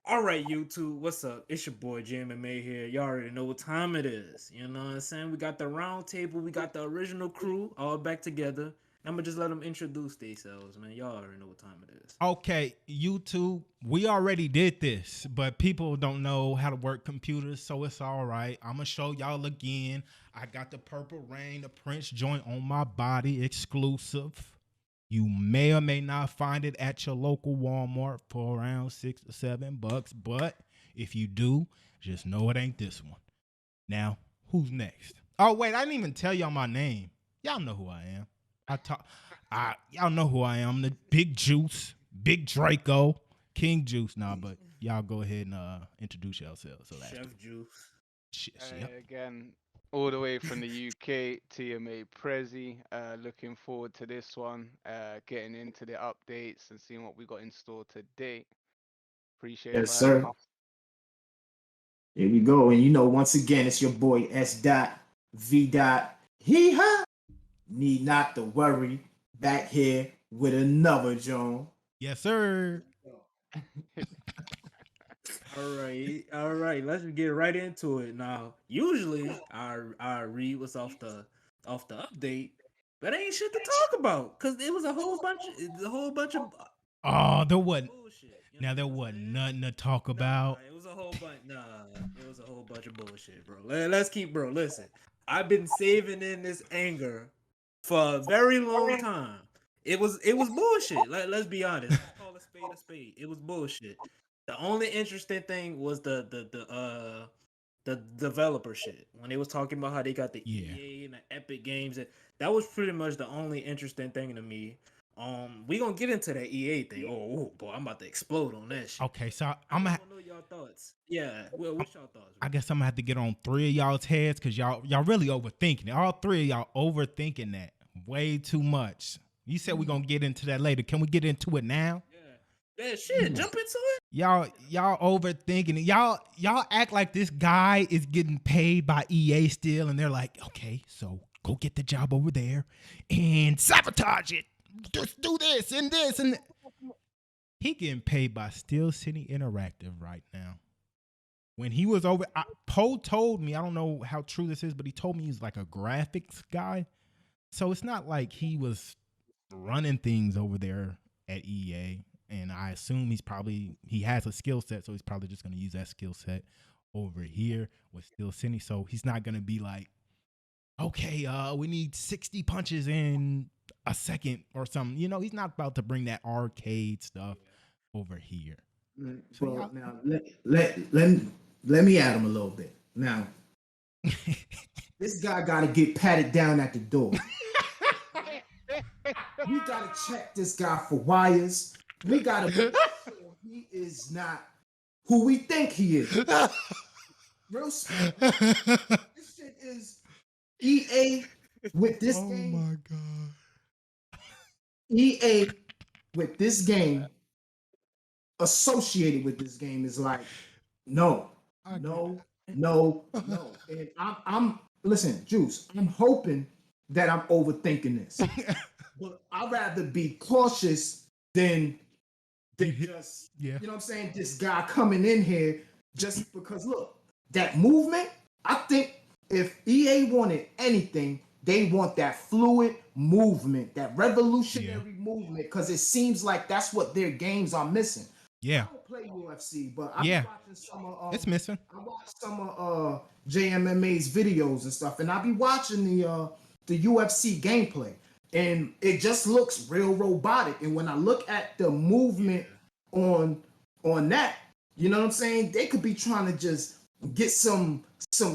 All right, YouTube, what's up? It's your boy JMMA here. Y'all already know what time it is. You know what I'm saying? We got the round table, we got the original crew all back together. I'm gonna just let them introduce themselves, man. Y'all already know what time it is. Okay, YouTube, we already did this, but people don't know how to work computers, so it's all right. I'm gonna show y'all again. I got the Purple Rain, the Prince joint on my body, exclusive. You may or may not find it at your local Walmart for around $6 or $7, but if you do, just know it ain't this one. Now, who's next? Oh wait, I didn't even tell y'all my name. Y'all know who I am. Y'all know who I am. The Big Juice, Big Draco, King Juice. Nah, but y'all go ahead and introduce yourselves. So Chef Juice. Yep. Again, all the way from the UK, Tmapresi. Looking forward to this one. Getting into the updates and seeing what we got in store today. Appreciate it Yes, for having me. sir. Here we go. And once again, it's your boy Sdot. Hee ha. Need not to worry. Back here with another Joan. Yes, sir. All right. Let's get right into it now. Usually, I read what's off the update, but ain't shit to talk about because it was a whole bunch of Oh, there wasn't. bullshit. You know Now there what I'm wasn't saying? nothing to talk about. It was a whole bunch. It was a whole bunch of bullshit, bro. Let's keep, bro. Listen, I've been saving in this anger for a very long time. It was bullshit. Let's be honest. Let's call a spade a spade. It was bullshit. The only interesting thing was the developer shit when they was talking about how they got the EA and the Epic games. That was pretty much the only interesting thing to me. We gonna get into that EA thing. Oh boy, I'm about to explode on that shit. Okay, so I'm I'm gonna gonna. know y'all thoughts. Yeah, well, what's y'all thoughts? I guess I'm gonna have to get on three of y'all's heads because y'all really overthinking it. All three of y'all overthinking that way too much. You said we're gonna get into that later. Can we get into it now? Yeah, shit, jump into it. Y'all overthinking it. Y'all act like this guy is getting paid by EA still, and they're like, okay, so go get the job over there and sabotage it. Just do this and this and he getting paid by Steel City Interactive right now. When he was over, Poe told me, I don't know how true this is, but he told me he's like a graphics guy. So it's not like he was running things over there at EA. And I assume he has a skill set, so he's probably just going to use that skill set over here with Steel City. So he's not going to be like, okay, we need 60 punches in a second or something. He's not about to bring that arcade stuff over here. Well, now let me add him a little bit. Now, this guy got to get patted down at the door. We got to check this guy for wires. We got to make sure he is not who we think he is. Real smart. This shit is EA with this game. Oh my God. EA with this game, associated with this game, is like, no. And I'm listen, Juice, I'm hoping that I'm overthinking this. But I'd rather be cautious than just, you know what I'm saying, this guy coming in here just because, look, that movement, I think if EA wanted anything, they want that fluid movement, that revolutionary movement, because it seems like that's what their games are missing. Yeah. I don't play UFC, but I'm watching some of it's missing. I watch some of JMMA's videos and stuff, and I be watching the UFC gameplay, and it just looks real robotic. And when I look at the movement on that, you know what I'm saying? They could be trying to just get some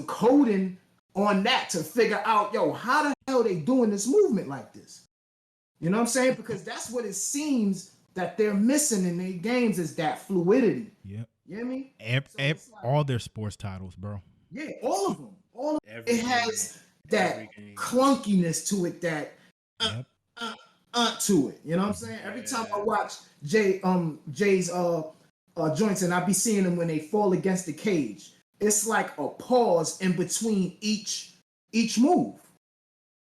coding on that to figure out, yo, how the hell they doing this movement like this? You know what I'm saying? Because that's what it seems that they're missing in their games, is that fluidity. Yep. You know what I mean? All their sports titles, bro. Yeah, all of them. It has that clunkiness to it, that to it. You know what I'm saying? Every time I watch Jay's joints, and I be seeing them when they fall against the cage, it's like a pause in between each move.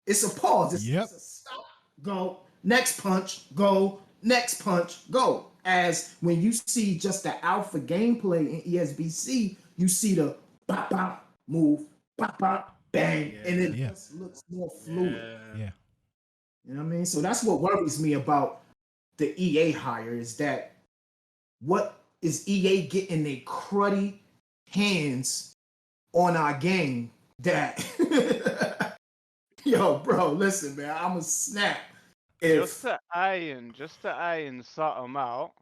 It's a pause. It's a stop, go, next punch, go, next punch, go. as when you see just the alpha gameplay in ESBC, you see the bop bop move, bop bop bang, and it just looks more fluid. Yeah. You know what I mean? So that's what worries me about the EA hire is that what is EA getting their cruddy hands on our game that yo, bro, listen, man, I'm a snap. Just to iron something out,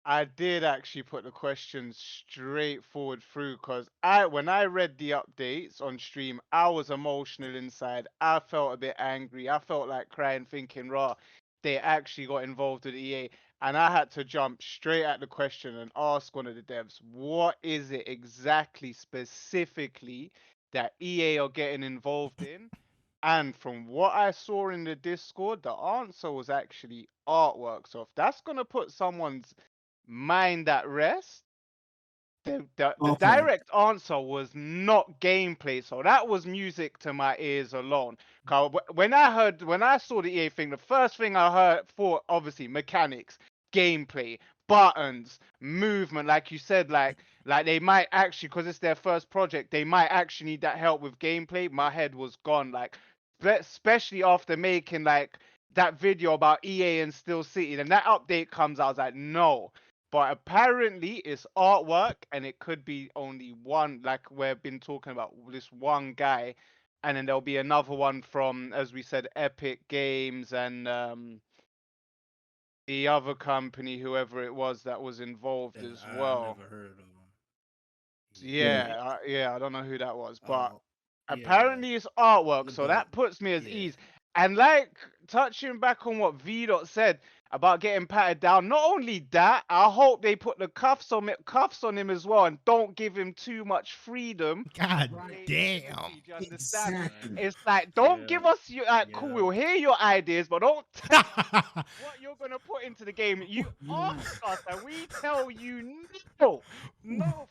I did actually put the questions straight forward through because when I read the updates on stream, I was emotional inside. I felt a bit angry. I felt like crying, thinking, raw, they actually got involved with EA. And I had to jump straight at the question and ask one of the devs, what is it exactly specifically that EA are getting involved in? And from what I saw in the Discord, the answer was actually artwork. So if that's going to put someone's mind at rest, the direct answer was not gameplay. So that was music to my ears alone. When I saw the EA thing, the first thing I thought, obviously, mechanics, gameplay, buttons, movement, like you said, like they might actually, because it's their first project, they might actually need that help with gameplay. My head was gone, like, especially after making like that video about EA and Steel City. Then that update comes out, I was like, no. But apparently it's artwork, and it could be only one, like we've been talking about, this one guy, and then there'll be another one from, as we said, Epic Games and the other company, whoever it was that was involved as well. I never heard of them. Yeah, I don't know who that was, but yeah. apparently it's artwork, so that puts me at ease. And like touching back on what Vdot said about getting patted down, not only that, I hope they put the cuffs on him as well and don't give him too much freedom. God damn. Do you understand? Exactly. It's like, don't give us your cool, we'll hear your ideas, but don't tell us what you're gonna put into the game. You ask us and we tell you no,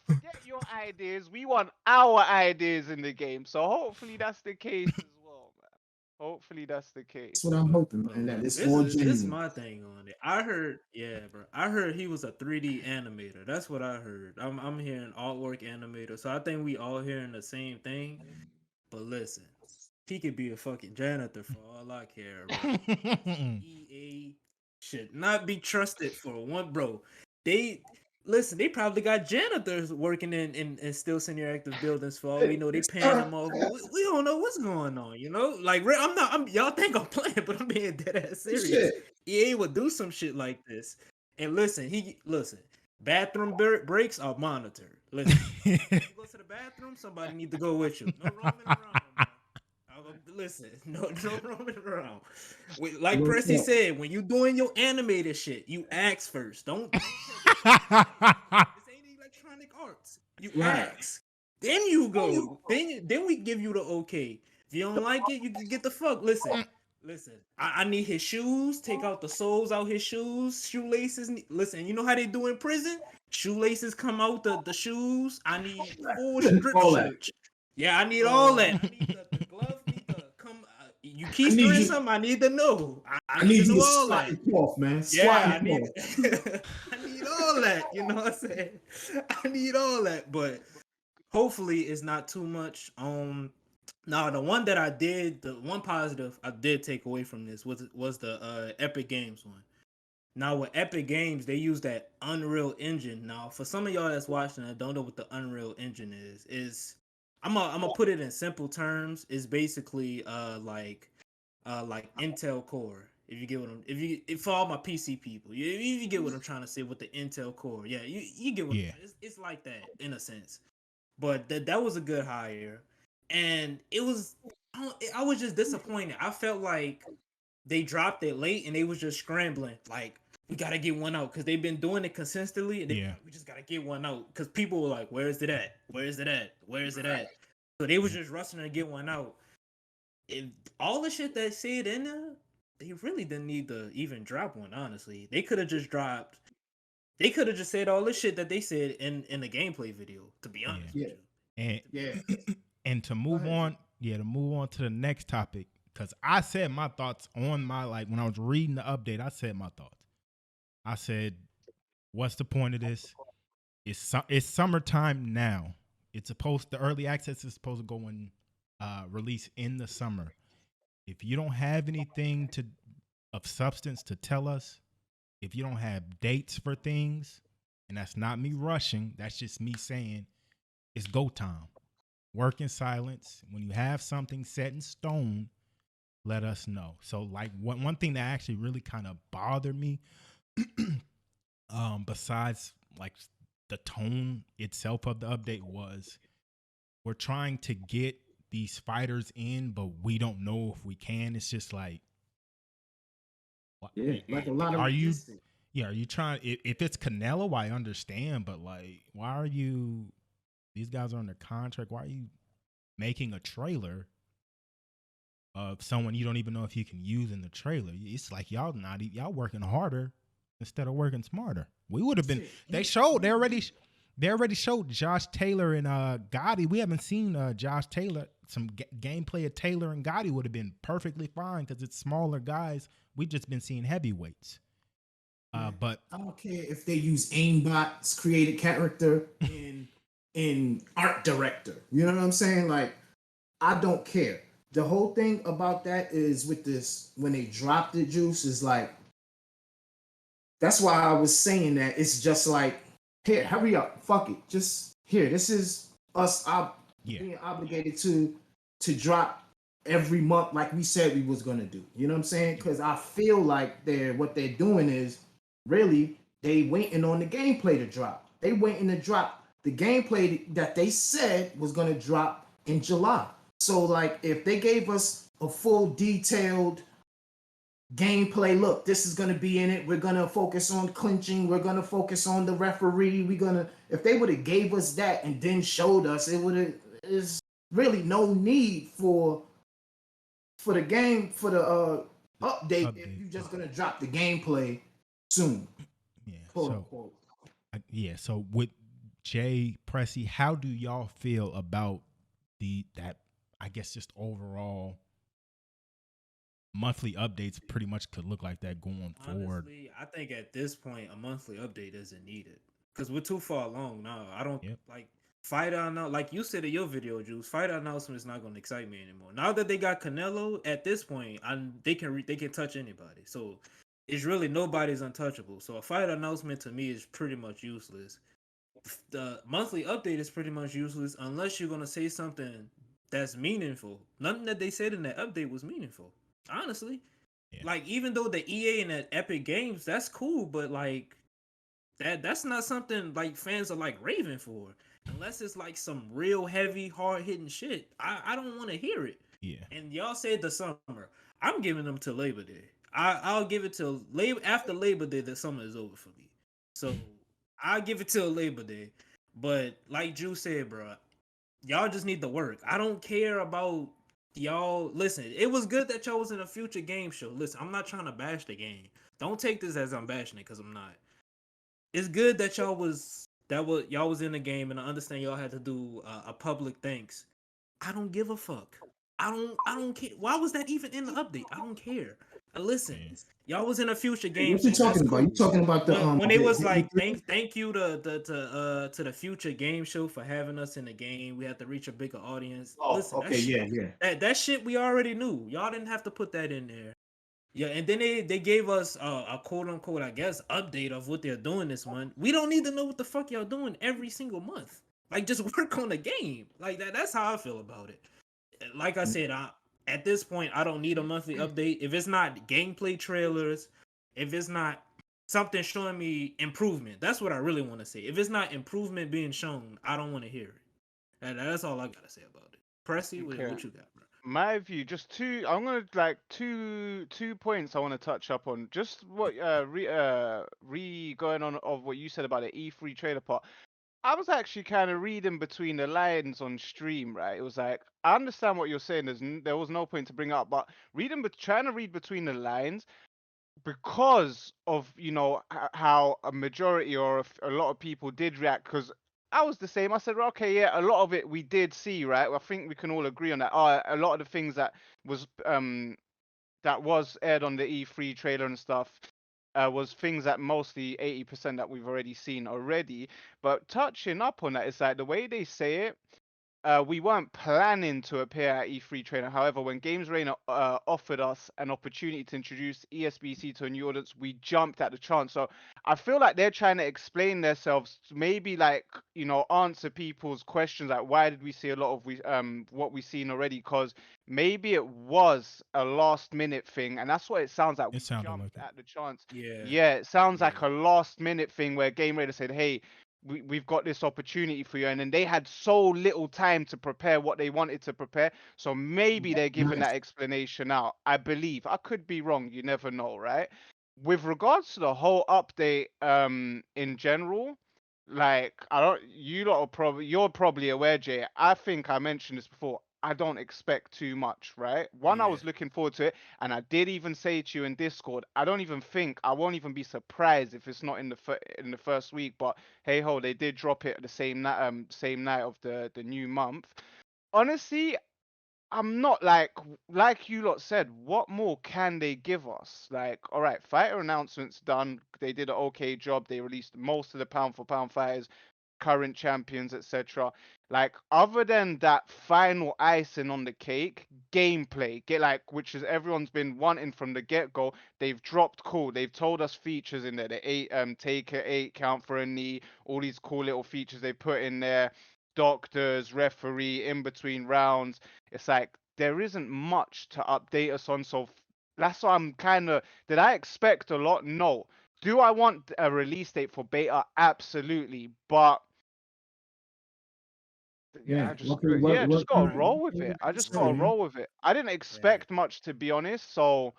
forget your ideas. We want our ideas in the game. So hopefully that's the case as well, man. Hopefully that's the case. That's what I'm hoping, man. That it's all This genuine. is my thing on it. I heard, bro. I heard he was a 3D animator. That's what I heard. I'm hearing artwork animator. So I think we all hearing the same thing. But listen, he could be a fucking janitor for all I care, bro. EA should not be trusted for one, bro. They probably got janitors working in still senior active buildings for all we know. They paying them off. We don't know what's going on, you know? Like, y'all think I'm playing, but I'm being dead ass serious. EA would do some shit like this. And listen, bathroom breaks are monitored. Listen, you go to the bathroom, somebody need to go with you. No roaming around, bro. Listen, no roaming around. Like Presi said, when you doing your animated shit, you ask first. Don't. This ain't electronic arts. You ask, then you go. Then we give you the okay. If you don't like it, you can get the fuck. Listen. I need his shoes. Take out the soles out his shoes. Shoelaces. Listen, you know how they do in prison? Shoelaces come out the shoes. I need full strip search. Yeah, I need all that. I need the glove. Need to come. You keep doing something. I need to know. I need to know all that. Off, man. Yeah, I need. I need all that. You know what I'm saying? I need all that, but hopefully it's not too much. Now the one that the one positive I did take away from this was the Epic Games one. Now with Epic Games, they use that Unreal Engine. Now for some of y'all that's watching that don't know what the Unreal Engine is I'm gonna put it in simple terms. It's basically like Intel Core. If you get what I'm, for all my PC people, you get what I'm trying to say with the Intel Core. Yeah, you get what it's like that in a sense. But that was a good hire, and it was. I was just disappointed. I felt like they dropped it late, and they was just scrambling. Like, we gotta get one out because they've been doing it consistently. And we just gotta get one out because people were like, "Where's it at? Where's it at? Where's it at?" So they was just rushing to get one out. If all the shit that said in there, they really didn't need to even drop one. Honestly, they could have just dropped. They could have just said all the shit that they said in the gameplay video. To be honest with you. And to move on, to the next topic, because I said my thoughts on my, like, when I was reading the update, I said my thoughts. I said, what's the point of this? It's summertime now. The early access is supposed to go in release in the summer. If you don't have anything of substance to tell us, if you don't have dates for things, and that's not me rushing, that's just me saying it's go time. Work in silence. When you have something set in stone, let us know. So like one thing that actually really kind of bothered me, besides like the tone itself of the update, was we're trying to get these fighters in, but we don't know if we can. It's just like, Yeah, like a lot of are you? resistance. Yeah, are you trying? If it's Canelo, I understand, but like, why are you? These guys are under contract. Why are you making a trailer of someone you don't even know if you can use in the trailer? It's like y'all working harder instead of working smarter. We would have been. They already showed Josh Taylor and Gotti. We haven't seen Josh Taylor. Some gameplay of Taylor and Gotti would have been perfectly fine because it's smaller guys. We've just been seeing heavyweights. But I don't care if they use aimbot's created character in art director. You know what I'm saying? Like, I don't care. The whole thing about that is with this, when they dropped the juice, is like, that's why I was saying that it's just like, here, hurry up, fuck it, just here. This is us being obligated to drop every month like we said we was gonna do. You know what I'm saying? Because I feel like what they're doing is really they waiting on the gameplay to drop. They waiting to drop the gameplay that they said was gonna drop in July. So like if they gave us a full detailed gameplay, look, this is gonna be in it. We're gonna focus on clinching. We're gonna focus on the referee. If they would have gave us that and then showed us, it would have. Is really no need for the game for the update if you're just gonna drop the gameplay soon. Yeah. Quote unquote. So with Jay Presi, how do y'all feel about that? I guess just overall monthly updates pretty much could look like that going forward. Honestly, I think at this point a monthly update isn't needed because we're too far along now. I don't like fight out now. Like you said in your video, Juice, fight announcement is not going to excite me anymore. Now that they got Canelo, at this point, they can touch anybody. So it's really nobody's untouchable. So a fight announcement to me is pretty much useless. The monthly update is pretty much useless unless you're going to say something that's meaningful. Nothing that they said in that update was meaningful. Honestly, like even though the EA and that Epic Games, that's cool, but like that's not something like fans are like raving for. Unless it's like some real heavy, hard hitting shit, I don't want to hear it. Yeah. And y'all said the summer. I'm giving them to Labor Day. I'll give it till after Labor Day. The summer is over for me. So I'll give it till Labor Day. But like Drew said, bro, y'all just need to work. I don't care about y'all. Listen, it was good that y'all was in a future game show. Listen, I'm not trying to bash the game. Don't take this as I'm bashing it because I'm not. It's good that y'all was in the game, and I understand y'all had to do a public thanks. I don't give a fuck. I don't care. Why was that even in the update? I don't care. Listen, y'all was in a future game. What you talking about? You talking about the when it was like thank you to the future game show for having us in the game. We had to reach a bigger audience. Oh, listen, okay, yeah. That shit we already knew. Y'all didn't have to put that in there. Yeah, and then they gave us a quote unquote, I guess, update of what they're doing this month. We don't need to know what the fuck y'all doing every single month. Like, just work on the game. Like that's how I feel about it. Like I said, at this point, I don't need a monthly update. If it's not gameplay trailers, if it's not something showing me improvement, that's what I really want to say. If it's not improvement being shown, I don't want to hear it. That's all I gotta say about it. Presi, what you got, bro? My view, just two. I'm gonna like two points I want to touch up on. Just what going on of what you said about the E3 trailer part. I was actually kind of reading between the lines on stream, right? It was like I understand what you're saying. There was no point to bring up, but trying to read between the lines because of how a majority or a lot of people did react. Because I was the same. I said, well, okay, yeah, a lot of it we did see, right? I think we can all agree on that. A lot of the things that was aired on the E3 trailer and stuff, was things that mostly 80% that we've already seen already. But touching up on that, it's like the way they say it. We weren't planning to appear at E3 Trainer. However, when Games Arena offered us an opportunity to introduce ESBC to a new audience, we jumped at the chance. So I feel like they're trying to explain themselves, to maybe like, you know, answer people's questions like why did we see a lot of what we've seen already? Because maybe it was a last minute thing, and that's what it sounds like. It We sounded jumped like it. at the chance. Yeah. Yeah, it sounds like Yeah. a last minute thing where Game Raider said, "Hey, we've got this opportunity for you," and then they had so little time to prepare what they wanted to prepare, so maybe they're giving that explanation out. I believe, I could be wrong, you never know, right? With regards to the whole update in general, like I don't, you're probably aware, Jay. I think I mentioned this before. I don't expect too much, right? One, I Yeah. was looking forward to it, and I did even say to you in Discord, I don't even think, I won't even be surprised if it's not in the first week. But hey ho, they did drop it the same night of the new month. Honestly, I'm not like you lot said, what more can they give us? Like, all right, fighter announcements done. They did an okay job. They released most of the pound for pound fighters, current champions, etc. Like, other than that final icing on the cake, gameplay, get like, which is everyone's been wanting from the get-go. They've dropped cool. They've told us features in there. The eight take a 8 count for a knee, all these cool little features they put in there. Doctors, referee, in between rounds. It's like there isn't much to update us on. So that's why I'm kind of. Did I expect a lot? No. Do I want a release date for beta? Absolutely. But Yeah. Okay. yeah, just What gotta roll with it. I just gotta roll with it. I didn't expect much, to be honest. So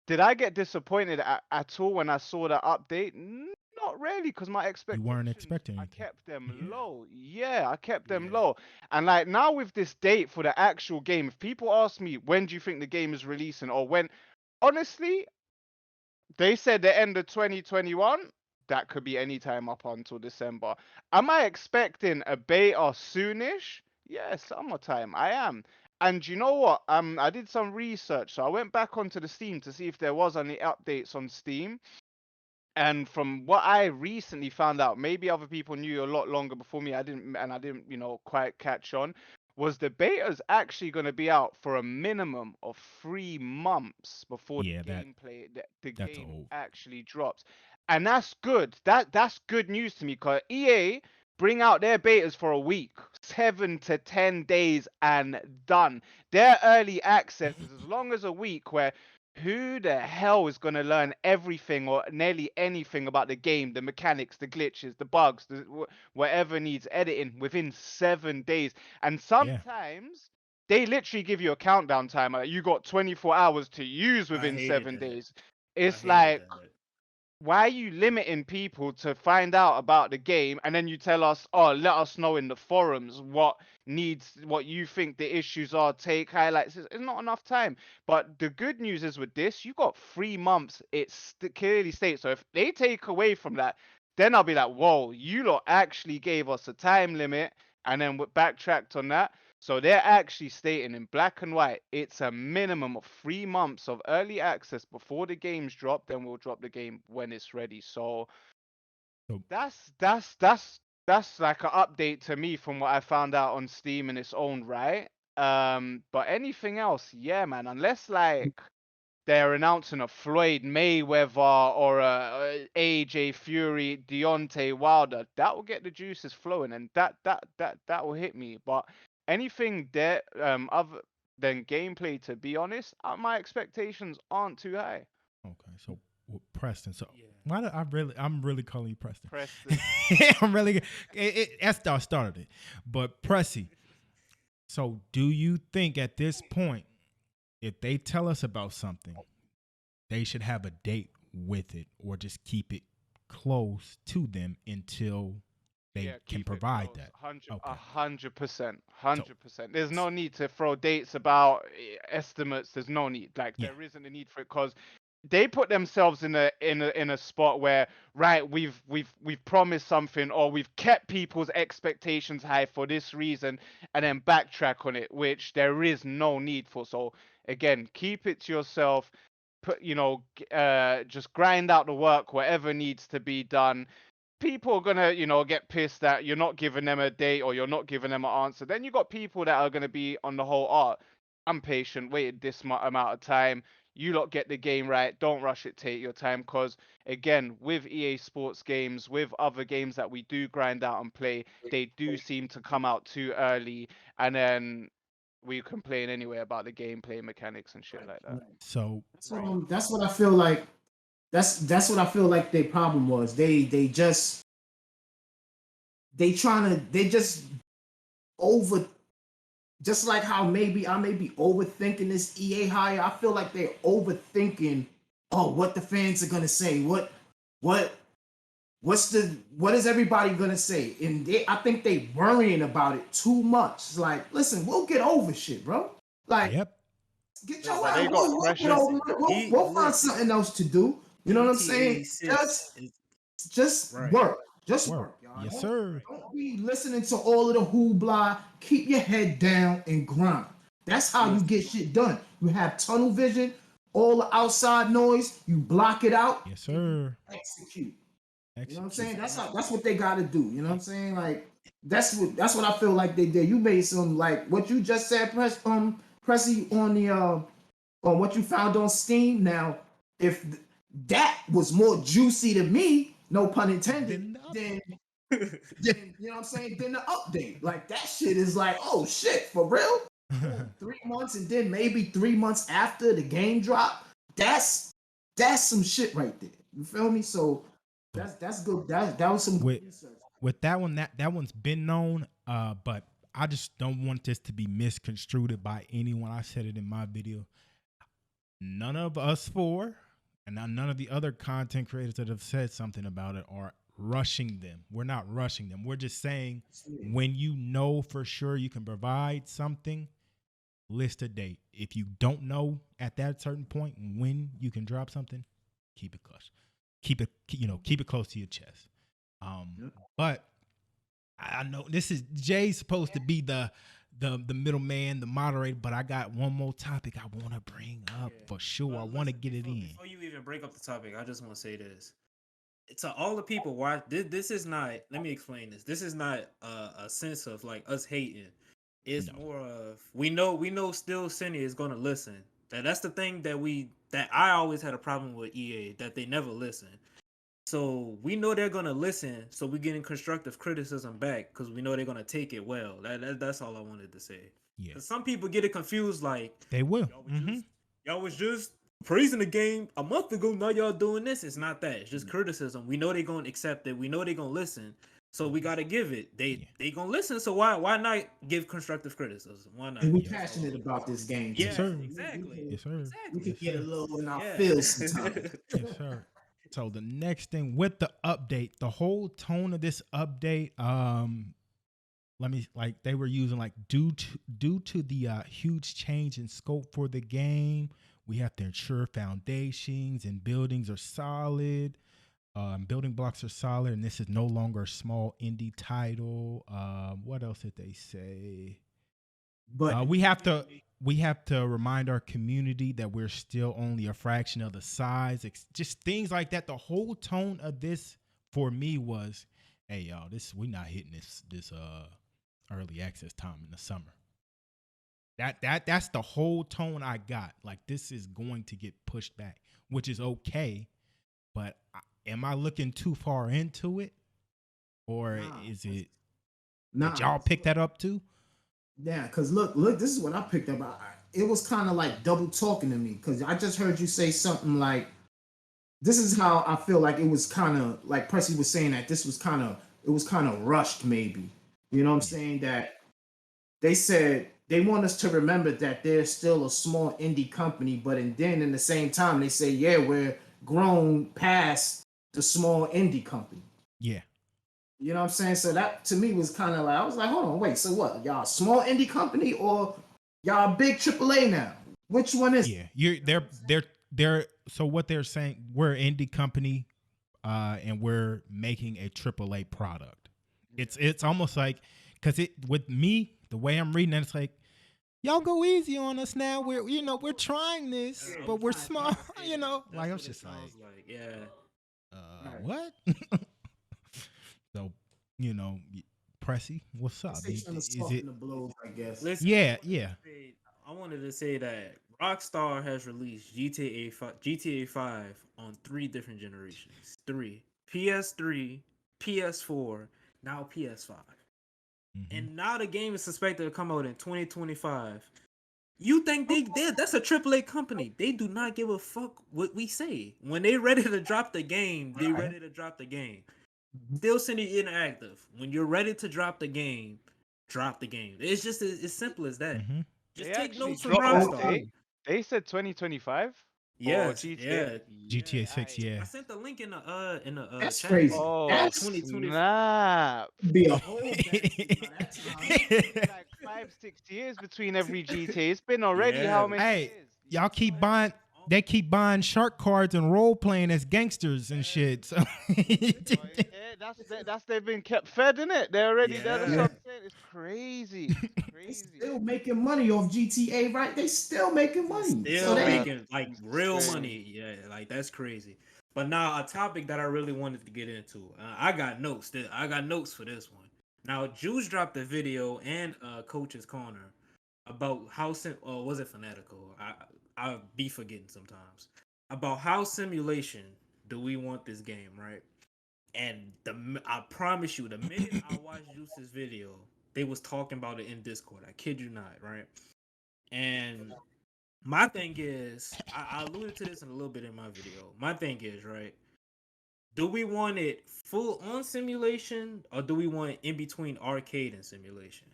did I get disappointed at all when I saw that update? Not really, because my You expectations, weren't expecting I anything. kept them Yeah. low. Yeah, I kept them Yeah. low. And like now with this date for the actual game, if people ask me when do you think the game is releasing or when, honestly, they said the end of 2021. That could be any time up until December. Am I expecting a beta soonish? Yeah, summertime. I am. And you know what? I did some research, so I went back onto the Steam to see if there was any updates on Steam. And from what I recently found out, maybe other people knew a lot longer before me. I didn't, you know, quite catch on. Was the beta's actually going to be out for a minimum of 3 months before Yeah, the gameplay, the that's game old. actually drops, and that's good. That's good news to me because EA bring out their betas for a week, 7 to 10 days, and done. Their early access is as long as a week, where who the hell is going to learn everything or nearly anything about the game, the mechanics, the glitches, the bugs, whatever needs editing within 7 days? And Yeah. sometimes they literally give you a countdown timer. You got 24 hours to use I within hated seven that. days. I It's hated like, that. why are you limiting people to find out about the game and then you tell us, oh, let us know in the forums what you think the issues are, take highlights? It's not enough time. But the good news is with this, you got 3 months. It clearly states. So if they take away from that, then I'll be like, whoa, you lot actually gave us a time limit and then backtracked on that. So they're actually stating in black and white, it's a minimum of 3 months of early access before the games drop. Then we'll drop the game when it's ready. So So that's like an update to me from what I found out on Steam in its own right. But anything else, yeah, man. Unless like they're announcing a Floyd Mayweather or a AJ Fury, Deontay Wilder, that will get the juices flowing, and that will hit me. But anything there other than gameplay, to be honest, my expectations aren't too high. okay. So Preston. So Yeah. why do I'm really calling you Preston. Preston. I'm really Sdot started it. But Presi. So do you think at this point, if they tell us about something, they should have a date with it or just keep it close to them until they Yeah, can keep it provide close. that? 100, Okay. 100%, So 100%. There's no need to throw dates about estimates. There's no need. Like yeah. there isn't a need for it because they put themselves in a spot where, right, we've promised something or we've kept people's expectations high for this reason and then backtrack on it, which there is no need for. So again, keep it to yourself. put, just grind out the work, whatever needs to be done. People are gonna, get pissed that you're not giving them a date or you're not giving them an answer. Then you got people that are gonna be on the whole, I'm patient, waited this amount of time. You lot get the game right. Don't rush it. Take your time. Because again, with EA Sports games, with other games that we do grind out and play, they do seem to come out too early, and then we complain anyway about the gameplay mechanics and shit like that. So That's what I feel like. That's what I feel like their problem was. They just over, just like how maybe I may be overthinking this EA hire. I feel like they're overthinking, what the fans are gonna say. What is everybody gonna say? And I think they worrying about it too much. It's like, listen, we'll get over shit, bro. Like, yep. get your But they ass. got We'll get pressure. over it. We'll find something else to do. You know what I'm saying? Just Right. work. Just work, y'all. Yes, sir. Don't be listening to all of the hoopla. Keep your head down and grind. That's how you get shit done. You have tunnel vision, all the outside noise, you block it out. Yes, sir. Execute. You know what I'm saying? That's what they gotta do. You know what I'm saying? Like, that's what I feel like they did. You made some, like what you just said, Presi, on the on what you found on Steam. Now, if that was more juicy to me, no pun intended, then you know what I'm saying? Then the update, like that shit is like, oh shit, for real? 3 months, and then maybe 3 months after the game drop. That's some shit right there. You feel me? So that's good. That was some good research. With that one, that one's been known, but I just don't want this to be misconstrued by anyone. I said it in my video. None of us four, and none of the other content creators that have said something about it are rushing them. We're not rushing them. We're just saying, when you know for sure you can provide something, list a date. If you don't know at that certain point when you can drop something, keep it close. Keep it close to your chest. But I know Jay's supposed to be the middleman, the moderator, but I got one more topic I want to bring up for sure. I want to get it in. Before you even break up the topic, I just want to say this. To all the people, why this is not, let me explain this. This is not a sense of like us hating. It's more of we know still Cindy is gonna listen. That's the thing that I always had a problem with EA, that they never listen. So we know they're gonna listen, so we're getting constructive criticism back because we know they're gonna take it well. That's all I wanted to say. Yeah. Some people get it confused, like they will. Y'all was just praising the game a month ago. Now y'all doing this. It's not that. It's just criticism. We know they're gonna accept it. We know they're gonna listen. So we gotta give it. They gonna listen. So why not give constructive criticism? Why not? And we passionate about this game. Yeah, Yes, sir. exactly. Yes, sir. We can get a little in our Yeah. feels sometimes. Yes, sir. So the next thing with the update, the whole tone of this update, they were using like due to the huge change in scope for the game, we have to ensure foundations and buildings are solid. Building blocks are solid, and this is no longer a small indie title. What else did they say? But we have to remind our community that we're still only a fraction of the size. Just things like that. The whole tone of this for me was, hey y'all, we're not hitting this early access time in the summer. That's the whole tone I got. Like, this is going to get pushed back, which is okay. But am I looking too far into it, or is it? Did y'all pick that up too? Yeah, because look, this is what I picked up. It was kind of like double talking to me, because I just heard you say something like, this is how I feel like it was kind of like Presi was saying that it was kind of rushed maybe. You know what I'm saying? That they said they want us to remember that they're still a small indie company, but then in the same time they say, yeah, we're grown past the small indie company. Yeah. You know what I'm saying? So that to me was kind of like, I was like, hold on, wait, so what? Y'all a small indie company or y'all a big AAA now? Which one is it? Yeah, they're so what they're saying, we're an indie company and we're making a AAA product. It's almost like, because with me, the way I'm reading it, it's like y'all go easy on us now. We're trying this, I'm but we're trying small. to say that. Like That's I what was it just sounds like, like. Yeah. Right. what? So, Presi, what's up? They trying to Is soften it? the blows, I guess. Listen, Yeah, yeah. I wanted to say that Rockstar has released GTA 5 on 3 different generations. 3. PS3, PS4, now PS5. Mhm. And now the game is suspected to come out in 2025. You think that's a AAA company. They do not give a fuck what we say. When they ready to drop the game, they Right. ready to drop the game. Mhm. Still sending interactive. When you're ready to drop the game, drop the game. It's just as simple as that. Mhm. Just They take actually notes from dropped that Rockstar. date. They said 2025 for Yes, GTA. yeah. GTA 6, yeah. I sent the link in the That's chat. crazy. Oh, That's 2020 snap. be a the whole whole backseat by that time. Like 5-6 years between every GTA. It's been already Yeah. how many Hey, years? y'all keep buying. They keep buying shark cards and role playing as gangsters and shit. So Yeah, that's they've been kept fed, innit? They're already there. That's Yeah. what I'm saying. It's crazy. It's They crazy. still making money off GTA, right? They still making money. So Still they Man, making like real insane. money. Yeah, like that's crazy. But now a topic that I really wanted to get into. I got notes. I got notes for this one. Now Juice dropped a video and Coach's Corner about how was it Fanatical? I be forgetting sometimes about how simulation do we want this game, right? And I promise you, the minute I watched Juice's video, they was talking about it in Discord. I kid you not, right? And my thing is, I alluded to this in a little bit in my video. My thing is, right? Do we want it full on simulation or do we want it in between arcade and simulation?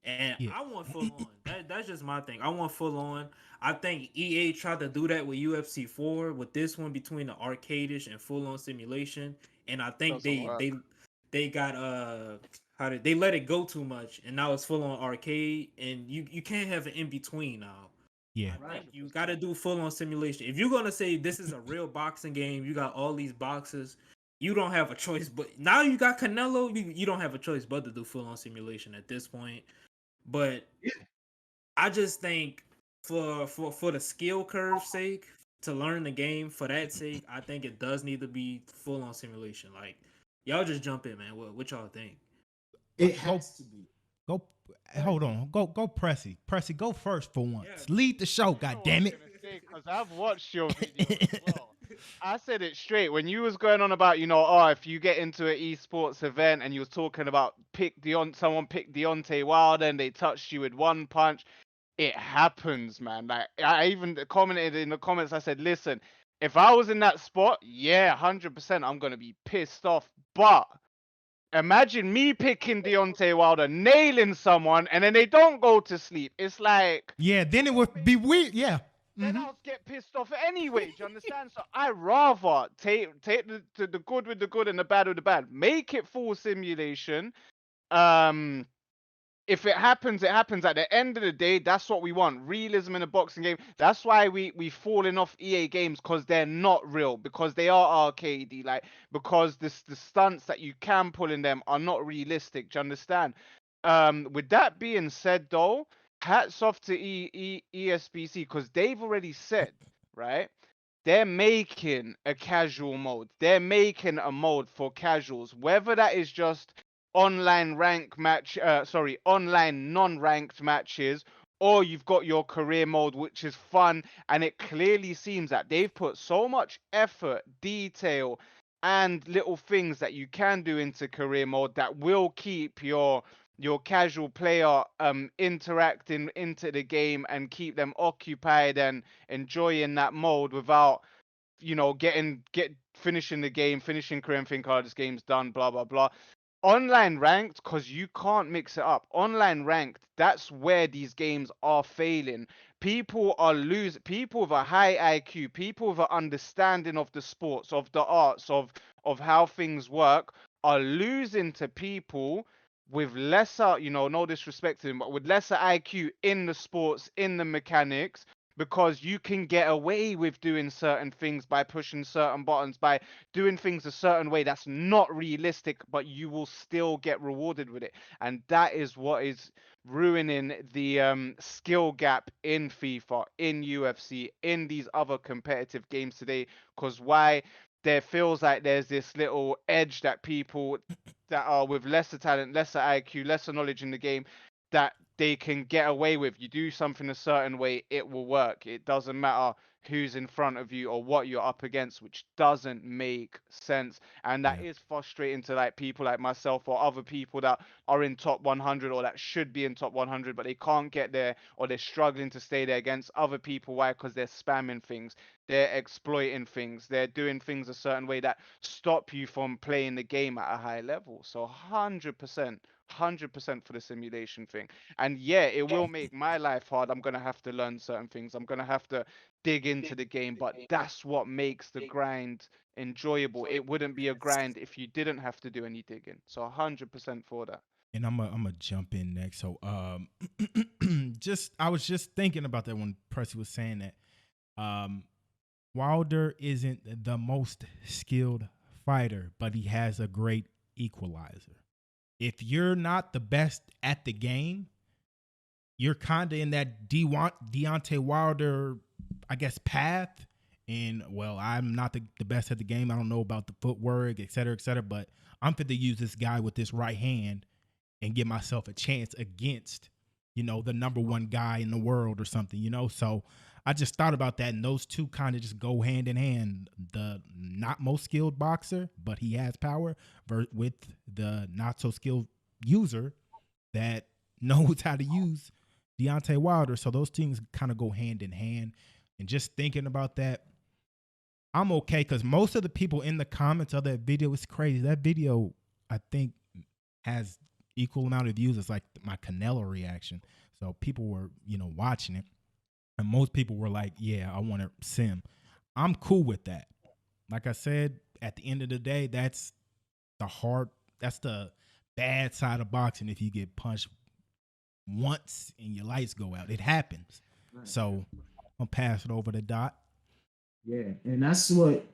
And yeah, I want full on. That's just my thing. I want full on. I think EA tried to do that with UFC 4 with this one between the arcadish and full on simulation. And I think Doesn't work. they got how did they let it go too much and now it's full on arcade and you can't have an in between now. yeah. I think you got to do full on simulation. If you're gonna say this is a real boxing game, you got all these boxes. You don't have a choice, but now you got Canelo. You don't have a choice but to do full on simulation at this point. But I just think for the skill curve sake, to learn the game for that sake, I think it does need to be full on simulation. Like y'all just jump in, man. What y'all think? it Go, has to be. go. Hold on. Go, Presi. Presi, go first for once. Yeah. Lead the show. You God know what damn I'm it. gonna say, 'cause I've watched your video as well. I said it straight when you was going on about, oh, if you get into an esports event and you was talking about someone picked Deontay Wilder and they touched you with one punch. It happens, man. Like I even commented in the comments. I said, listen, if I was in that spot, yeah, 100%, I'm gonna be pissed off. But imagine me picking Deontay Wilder, nailing someone, and then they don't go to sleep. It's like, Yeah, then it would be weird. Yeah. then Mhm. I'll get pissed off anyway. Do you understand? So I rather take the good with the good and the bad with the bad. Make it full simulation. If it happens, it happens. At the end of the day, that's what we want. Realism in a boxing game. That's why we falling off EA games, because they're not real, because they are arcadey, like because the stunts that you can pull in them are not realistic. Do you understand? With that being said, though, hats off to ESBC, because they've already said, right? They're making a casual mode. They're making a mode for casuals, whether that is just online non-ranked matches, or you've got your career mode, which is fun. And it clearly seems that they've put so much effort, detail, and little things that you can do into career mode that will keep your casual player interacting into the game and keep them occupied and enjoying that mode without finishing the game, finishing career and think, oh, this game's done, blah blah blah. Online ranked, because you can't mix it up. Online ranked, that's where these games are failing. People are losing. People with a high IQ, people with an understanding of the sports, of the arts, of how things work, are losing to people with lesser, no disrespect to them, but with lesser IQ in the sports, in the mechanics, because you can get away with doing certain things by pushing certain buttons, by doing things a certain way that's not realistic, but you will still get rewarded with it. And that is what is ruining the skill gap in FIFA, in UFC, in these other competitive games today. Because why? There feels like there's this little edge that people that are with lesser talent, lesser IQ, lesser knowledge in the game, that they can get away with. You do something a certain way, it will work. It doesn't matter who's in front of you or what you're up against, which doesn't make sense. And that Yeah. is frustrating to like people like myself or other people that are in top 100 or that should be in top 100, but they can't get there or they're struggling to stay there against other people. Why? Because they're spamming things, they're exploiting things, they're doing things a certain way that stop you from playing the game at a high level. So 100% for the simulation thing. And yeah, it will make my life hard. I'm gonna have to learn certain things. I'm gonna have to dig into the game, but that's what makes the grind enjoyable. It wouldn't be a grind if you didn't have to do any digging. So 100% for that. And I'm gonna jump in next. So just I was just thinking about that when Presi was saying that Wilder isn't the most skilled fighter, but he has a great equalizer. If you're not the best at the game, you're kind of in that Deontay Wilder, I guess, path. And, well, I'm not the best at the game. I don't know about the footwork, et cetera, but I'm fit to use this guy with this right hand and give myself a chance against, the number one guy in the world or something, So I just thought about that, and those two kind of just go hand in hand. The not most skilled boxer, but he has power, with the not so skilled user that knows how to use Deontay Wilder. So those things kind of go hand in hand. And just thinking about that, I'm okay, because most of the people in the comments of that video, it's crazy. That video, I think, has equal amount of views as like my Canelo reaction. So people were, watching it. And most people were like, yeah, I want to sim. I'm cool with that. Like I said, at the end of the day, that's the bad side of boxing. If you get punched once and your lights go out, it happens. Right. So I'll pass it over to Dot. Yeah, and that's what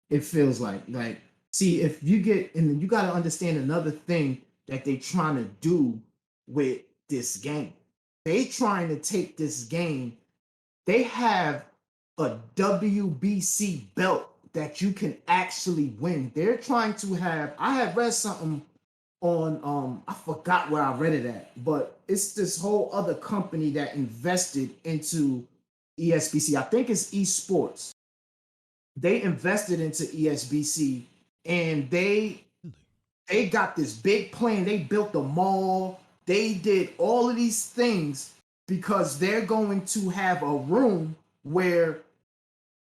it feels like. Like, see, if you get, and you got to understand another thing that they trying to do with this game. They trying to take this game. They have a WBC belt that you can actually win. They're trying to have. I have read something on I forgot where I read it at, but it's this whole other company that invested into ESBC. I think it's esports. They invested into ESBC, and they got this big plan. They built a mall. They did all of these things because they're going to have a room where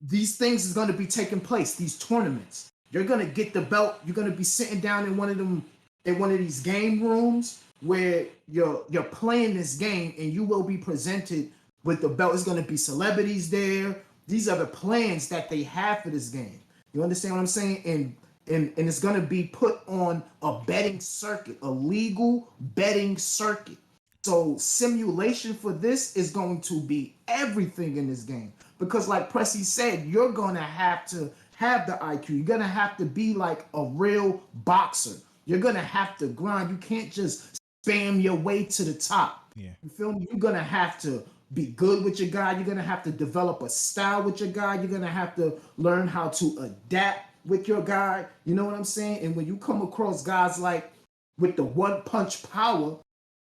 these things is going to be taking place, these tournaments. You're going to get the belt. You're going to be sitting down in one of these game rooms where you're playing this game, and you will be presented with the belt. It's going to be celebrities there. These are the plans that they have for this game. You understand what I'm saying? And it's going to be put on a betting circuit, a legal betting circuit. So simulation for this is going to be everything in this game. Because like Presi said, you're going to have the IQ. You're going to have to be like a real boxer. You're going to have to grind. You can't just spam your way to the top. Yeah. You feel me? You're going to have to be good with your guy. You're going to have to develop a style with your guy. You're going to have to learn how to adapt with your guy. You know what I'm saying? And when you come across guys like with the one punch power,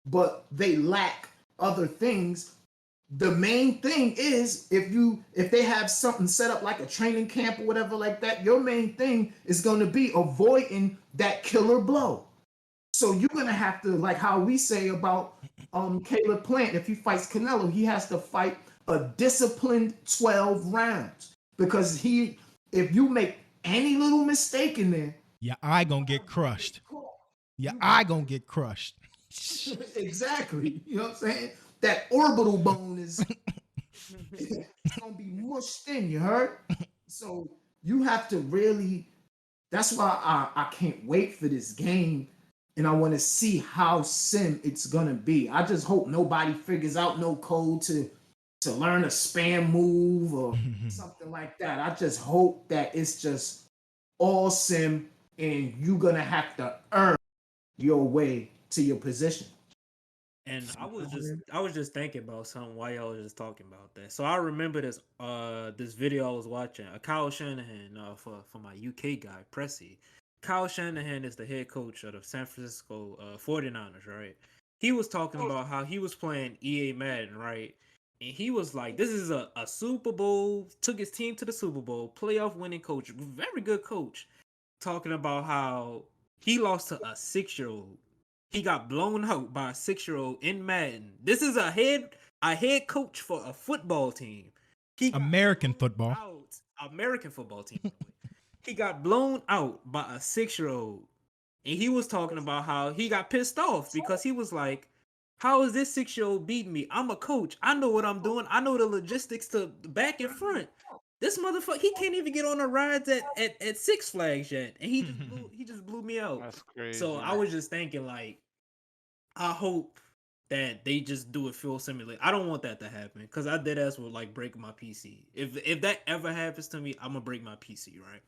but they lack other things, the main thing is if they have something set up like a training camp or whatever like that, your main thing is going to be avoiding that killer blow. So you're going to have to, like how we say about Caleb Plant, if he fights Canelo, he has to fight a disciplined 12 rounds, because if you make any little mistake in there, your eye gonna get crushed. Your eye gonna get crushed. Exactly. You know what I'm saying? That orbital bone is it's gonna be mushed in, you heard? So you have to really, that's why I can't wait for this game, and I want to see how sim it's gonna be. I just hope nobody figures out no code to to learn a spam move or something like that. I just hope that it's just all sim and you're gonna have to earn your way to your position. And I was just thinking about something while y'all was just talking about that. So I remember this video I was watching. Kyle Shanahan for my UK guy Presi. Kyle Shanahan is the head coach of the San Francisco 49ers, right? He was talking about how he was playing EA Madden, right? And he was like, "This is a Super Bowl. Took his team to the Super Bowl, playoff winning coach, very good coach." Talking about how he lost to a 6-year-old. He got blown out by a 6-year-old in Madden. This is a head coach for a football team. He got American blown football. out. American football team. By the way. He got blown out by a 6-year-old. And he was talking about how he got pissed off because he was like, "How is this 6-year-old beating me? I'm a coach. I know what I'm doing. I know the logistics to back and front. This motherfucker, he can't even get on the rides at Six Flags yet, and he just blew me out." That's crazy. So I was just thinking, like, I hope that they just do a full simulator. I don't want that to happen because I dead ass would like break my PC. If that ever happens to me, I'm gonna break my PC, right?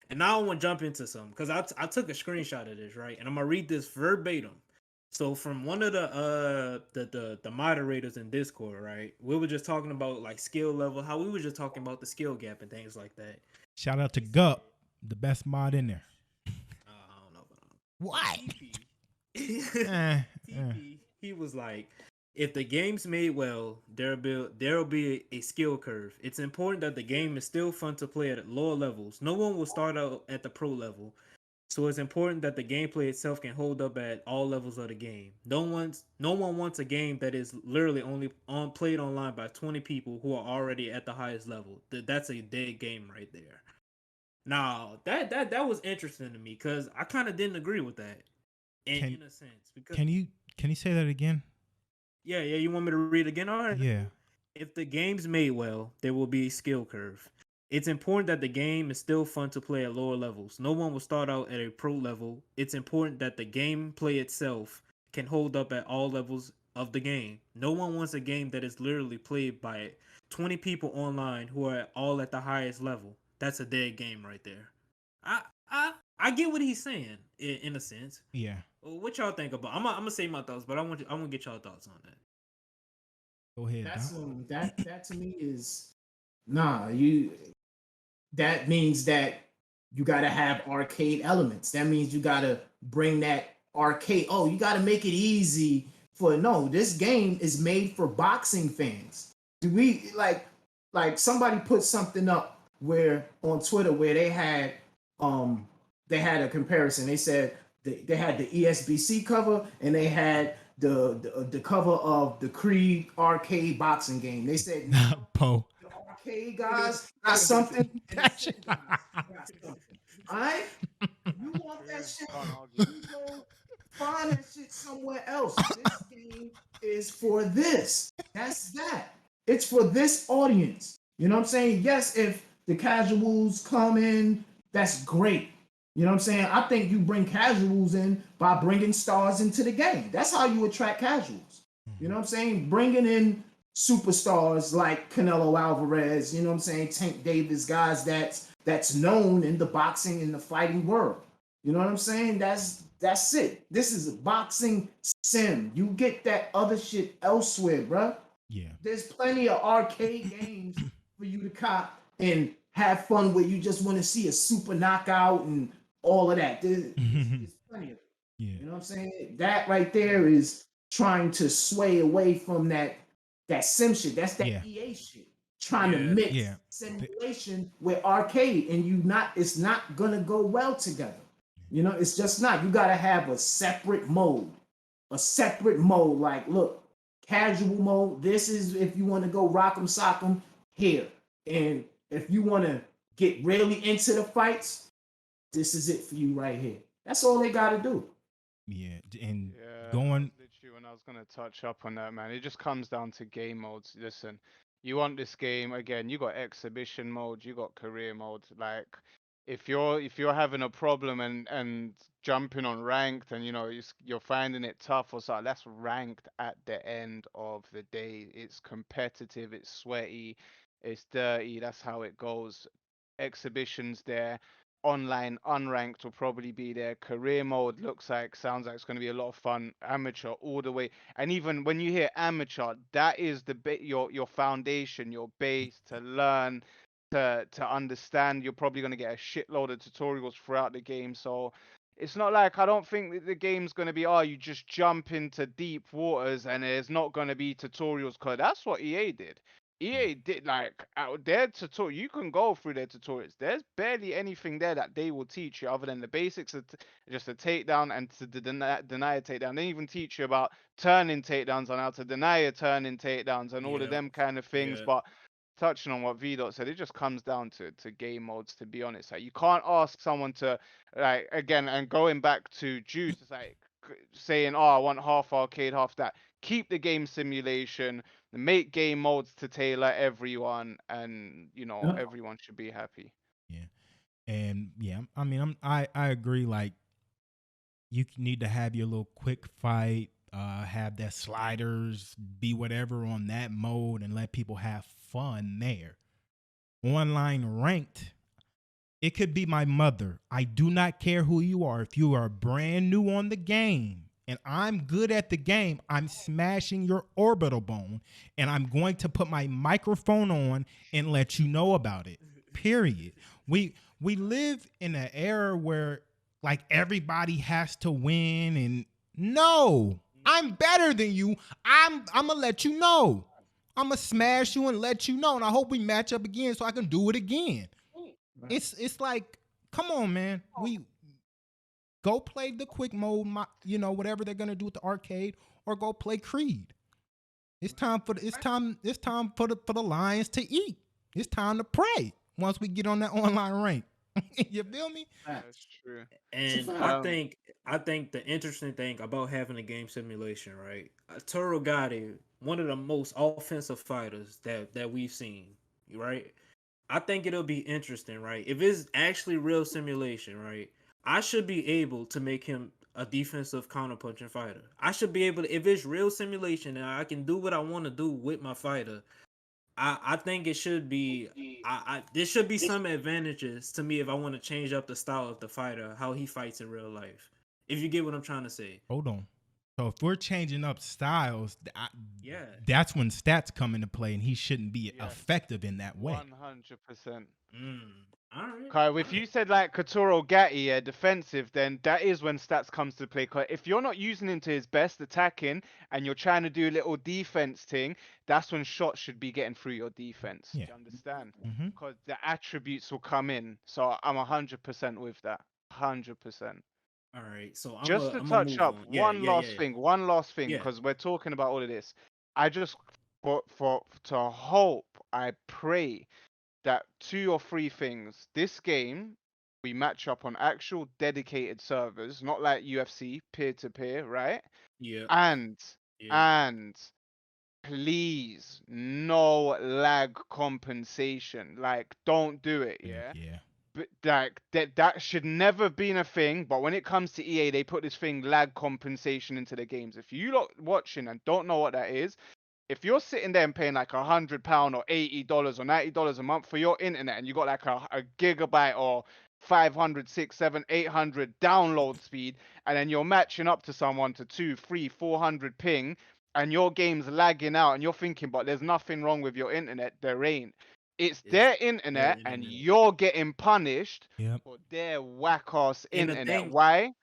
And now I want to jump into something because I took a screenshot of this, right? And I'm gonna read this verbatim. So from one of the moderators in Discord, right? We were just talking about like skill level, how we were just talking about the skill gap and things like that. Shout out to Gup, the best mod in there. I don't know about What? TP. TP, he was like, "If the game's made well, there'll be a skill curve. It's important that the game is still fun to play at lower levels. No one will start out at the pro level. So it's important that the gameplay itself can hold up at all levels of the game. No one wants a game that is literally only played online by 20 people who are already at the highest level. That's a dead game right there." Now that was interesting to me because I kind of didn't agree with that in a sense because Can you say that again? yeah, you want me to read again? All right. Yeah. If the game's made well, there will be a skill curve. It's important that the game is still fun to play at lower levels. No one will start out at a pro level. It's important that the gameplay itself can hold up at all levels of the game. No one wants a game that is literally played by 20 people online who are all at the highest level. That's a dead game right there. I I get what he's saying in a sense. Yeah. What y'all think about? I'm gonna say my thoughts, but I want to get y'all thoughts on that. Go ahead. That's Doc. that to me is nah. You that means that you got to have arcade elements. That means you got to bring that arcade. Oh, you got to make it easy for no. This game is made for boxing fans. Do we like somebody put something up where on Twitter where they had a comparison. They said they had the ESBC cover and they had the cover of the Creed arcade boxing game. They said Poe. the arcade guys got something. And the Sim guys got something. All right, you want that shit? You go find that shit somewhere else. This game is for this. That's that. It's for this audience. You know what I'm saying? Yes, if the casuals come in, that's great. You know what I'm saying? I think you bring casuals in by bringing stars into the game. That's how you attract casuals. You know what I'm saying? Bringing in superstars like Canelo Alvarez, you know what I'm saying? Tank Davis, guys that's known in the boxing and the fighting world. You know what I'm saying? That's it. This is a boxing sim. You get that other shit elsewhere, bruh. Yeah. There's plenty of arcade games for you to cop and have fun with. You just want to see a super knockout and all of that. There's plenty of it. Yeah. You know what I'm saying? That right there is trying to sway away from that sim shit. That's that Yeah. EA shit. Trying to mix simulation with arcade, and it's not gonna go well together. You know, it's just not. You gotta have a separate mode. Like, look, casual mode. This is if you want to go rock 'em, sock 'em here. And if you want to get really into the fights, this is it for you right here. That's all they got to do. Yeah. And Yeah, going. that's literally when I was gonna touch up on that, man. It just comes down to game modes. Listen, you want this game again? You got exhibition mode, you got career mode. Like, if you're having a problem and jumping on ranked and you're finding it tough or something, that's ranked at the end of the day. It's competitive, it's sweaty, it's dirty. That's how it goes. Exhibitions there. Online unranked will probably be there. Career mode sounds like it's going to be a lot of fun. Amateur all the way. And even when you hear amateur, that is your foundation, your base to learn, to understand. You're probably going to get a shitload of tutorials throughout the game. So it's not like, I don't think that the game's going to be, you just jump into deep waters and there's not going to be tutorials, because that's what EA did. EA did, like, their tutorial. You can go through their tutorials. There's barely anything there that they will teach you other than the basics of just a takedown and to deny a takedown. They even teach you about turning takedowns and how to deny a turning takedowns and all of Yeah, them kind of things. yeah, But touching on what Vdot said, it just comes down to game modes, to be honest. Like, you can't ask someone to, like, again, and going back to Juice, it's like saying, I want half arcade, half that. Keep the game simulation, make game modes to tailor everyone, and Yeah. everyone should be happy. Yeah. And yeah, I mean, I agree. Like, you need to have your little quick fight, have that sliders, be whatever on that mode, and let people have fun there. Online ranked, it could be my mother. I do not care who you are. If you are brand new on the game and I'm good at the game, I'm smashing your orbital bone and I'm going to put my microphone on and let you know about it. Period. We live in an era where, like, everybody has to win, and no, I'm better than you. I'm gonna let you know. I'm gonna smash you and let you know, and I hope we match up again so I can do it again. Right. It's like, come on, man. We go play the quick mode, whatever they're gonna do with the arcade, or go play Creed. It's time for the lions to eat. It's time to pray once we get on that online rank. You feel me? That's true. And I think the interesting thing about having a game simulation, right? Toro Gotti, one of the most offensive fighters that we've seen, right? I think it'll be interesting, right? If it's actually real simulation, right? I should be able to make him a defensive counterpunching fighter. I should be able to, if it's real simulation and I can do what I want to do with my fighter, I think it should be there should be some advantages to me if I want to change up the style of the fighter, how he fights in real life. If you get what I'm trying to say. Hold on. So if we're changing up styles, Yeah. that's when stats come into play, and he shouldn't be effective in that way. 100%. All right. Kyle, if you said like Katuro Gatti, defensive, then that is when stats comes to play. 'Cause if you're not using him to his best attacking and you're trying to do a little defense thing, that's when shots should be getting through your defense. Yeah. Do you understand? Mm-hmm. Because the attributes will come in. So I'm 100% with that. 100%. All right. So Just to I'm touch up, one last thing, Yeah. because we're talking about all of this. I just to hope, I pray that 2 or 3 things. This game, we match up on actual dedicated servers, not like UFC, peer to peer, right? Yeah. And Yeah. please, no lag compensation. Like, don't do it, yeah? Yeah. But like that should never have been a thing. But when it comes to EA, they put this thing, lag compensation, into the games. If you lot watching and don't know what that is, if you're sitting there and paying like £100 or $80 or $90 a month for your internet, and you got like a gigabyte or 500, 600, 700, 800 download speed, and then you're matching up to someone to 200, 300, 400 ping, and your game's lagging out, and you're thinking, but there's nothing wrong with your internet. There ain't. It's their internet, and you're getting punished for their whack-ass internet. Why?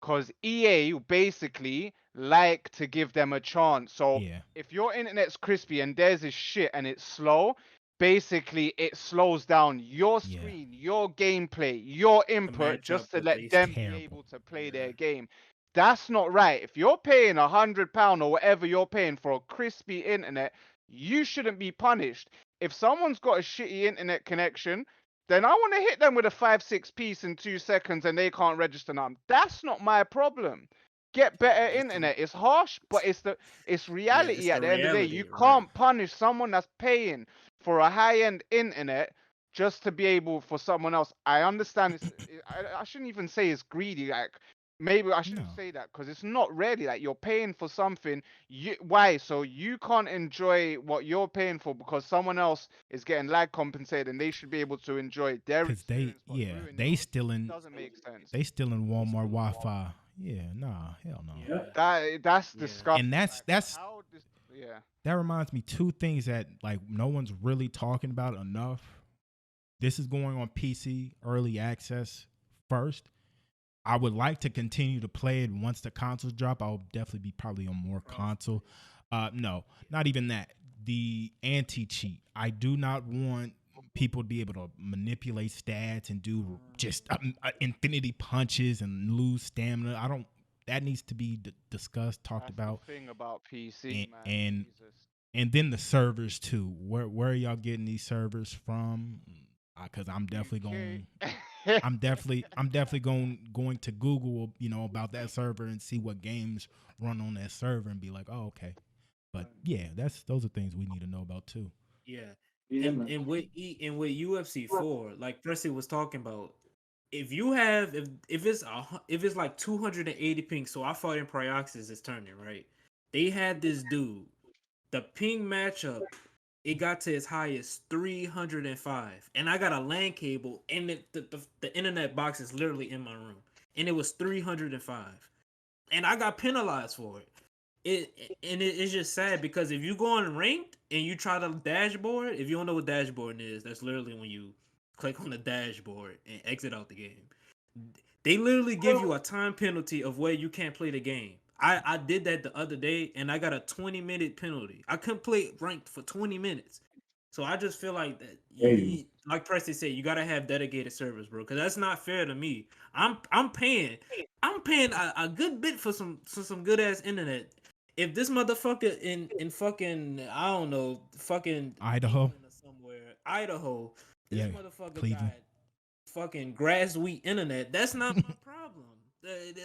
Because EA basically like to give them a chance. So if your internet's crispy and theirs is shit and it's slow, basically it slows down your screen, your gameplay, your input, just to let them be able to play their game. That's not right. If you're paying £100 or whatever you're paying for a crispy internet, you shouldn't be punished. If someone's got a shitty internet connection, then I want to hit them with a 5-6 piece in 2 seconds and they can't register now. That's not my problem. Get better internet. It's harsh, but it's reality at the end of the day. You can't punish someone that's paying for a high-end internet just to be able for someone else. I understand it's, I shouldn't even say it's greedy. Like maybe I shouldn't No. say that because it's not really like you're paying for something. Why? So you can't enjoy what you're paying for because someone else is getting lag compensated and they should be able to enjoy their Cause they, experience. But ruin they yours? stealing, Doesn't make sense. they stealing Walmart Wi-Fi. Yeah, nah, hell no. Yeah. That's Yeah. disgusting. And Like, that's how this, yeah. that reminds me two things that like no one's really talking about enough. This is going on PC early access first. I would like to continue to play it once the consoles drop. I'll definitely be probably on more console. No, not even that. The anti-cheat. I do not want people to be able to manipulate stats and do just infinity punches and lose stamina. I don't. That needs to be discussed, talked That's about. the thing about PC, man. And Jesus. and then the servers too. Where are y'all getting these servers from? Because I'm definitely going. I'm definitely going to Google, about that server and see what games run on that server and be like, oh, okay. But yeah, those are things we need to know about too. Yeah. And with UFC 4, like Presi was talking about, if you have if it's like 280 ping, so I fought in Prioxis this tournament, right? They had this dude, the ping matchup, it got to as high as 305, and I got a LAN cable, and the internet box is literally in my room, and it was 305, and I got penalized for it. It's just sad because if you go on ranked and you try to dashboard, if you don't know what dashboarding is, that's literally when you click on the dashboard and exit out the game. They literally give you a time penalty of where you can't play the game. I did that the other day and I got a 20-minute penalty. I couldn't play ranked for 20 minutes. So I just feel like that, like Presi said, you gotta have dedicated servers, bro, because that's not fair to me. I'm paying a good bit for some good ass internet. If this motherfucker in fucking, I don't know, fucking Idaho, England or somewhere, Idaho, this motherfucker Cleveland. got fucking grass wheat internet. That's not my problem.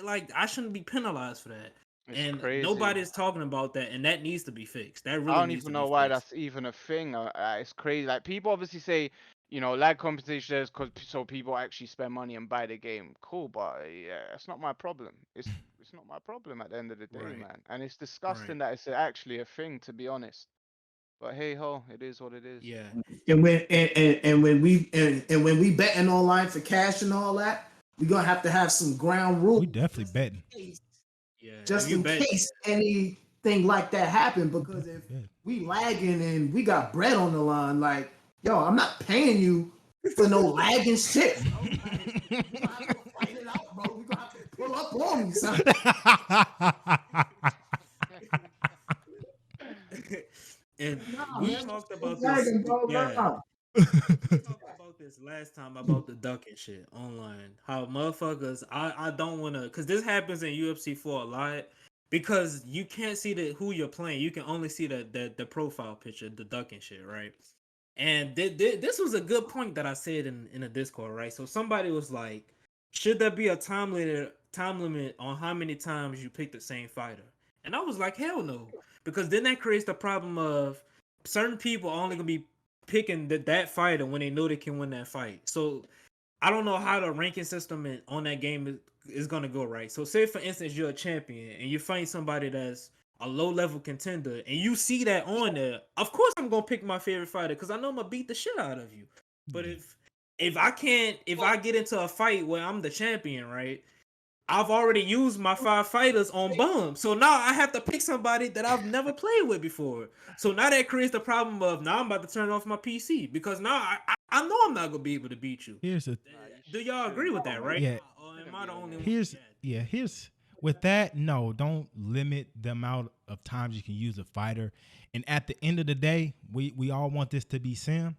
Like I shouldn't be penalized for that. It's And crazy. nobody's talking about that, and that needs to be fixed. That really I don't needs even to know be why fixed. that's even a thing. It's crazy. Like people obviously say, lag compensation is so people actually spend money and buy the game. Cool, but yeah, it's not my problem. It's not my problem at the end of the day, Right. man. And it's disgusting that it's actually a thing, to be honest. But hey ho, it is what it is. Yeah. And when we betting online for cash and all that, we're gonna have to have some ground rules. We definitely betting. Yeah. Just in case anything like that happen, because if we lagging and we got bread on the line, like, yo, I'm not paying you for no lagging shit. Bro. Like, we gonna have to fight it out, bro. We gonna have to pull up on you, son. And Nah, we man, talked about this. lagging, bro. Yeah. Nah. We talked about this last time about the ducking shit online. How motherfuckers, I don't want to, because this happens in UFC 4 a lot, because you can't see who you're playing. You can only see the profile picture, the ducking shit, right? And this was a good point that I said in the Discord, right? So somebody was like, should there be a time limit on how many times you pick the same fighter? And I was like, hell no, because then that creates the problem of certain people are only gonna be picking that fighter when they know they can win that fight. So I don't know how the ranking system on that game is gonna go, right? So say for instance you're a champion and you find somebody that's a low level contender and you see that on there, of course I'm gonna pick my favorite fighter because I know I'm gonna beat the shit out of you. But if I get into a fight where I'm the champion, right? I've already used my 5 fighters on bum. So now I have to pick somebody that I've never played with before. So now that creates the problem of now I'm about to turn off my PC because now I know I'm not going to be able to beat you. Do y'all agree with that, right? Yeah. Or am I the only one? Here's with that, no, don't limit the amount of times you can use a fighter. And at the end of the day, we all want this to be sim.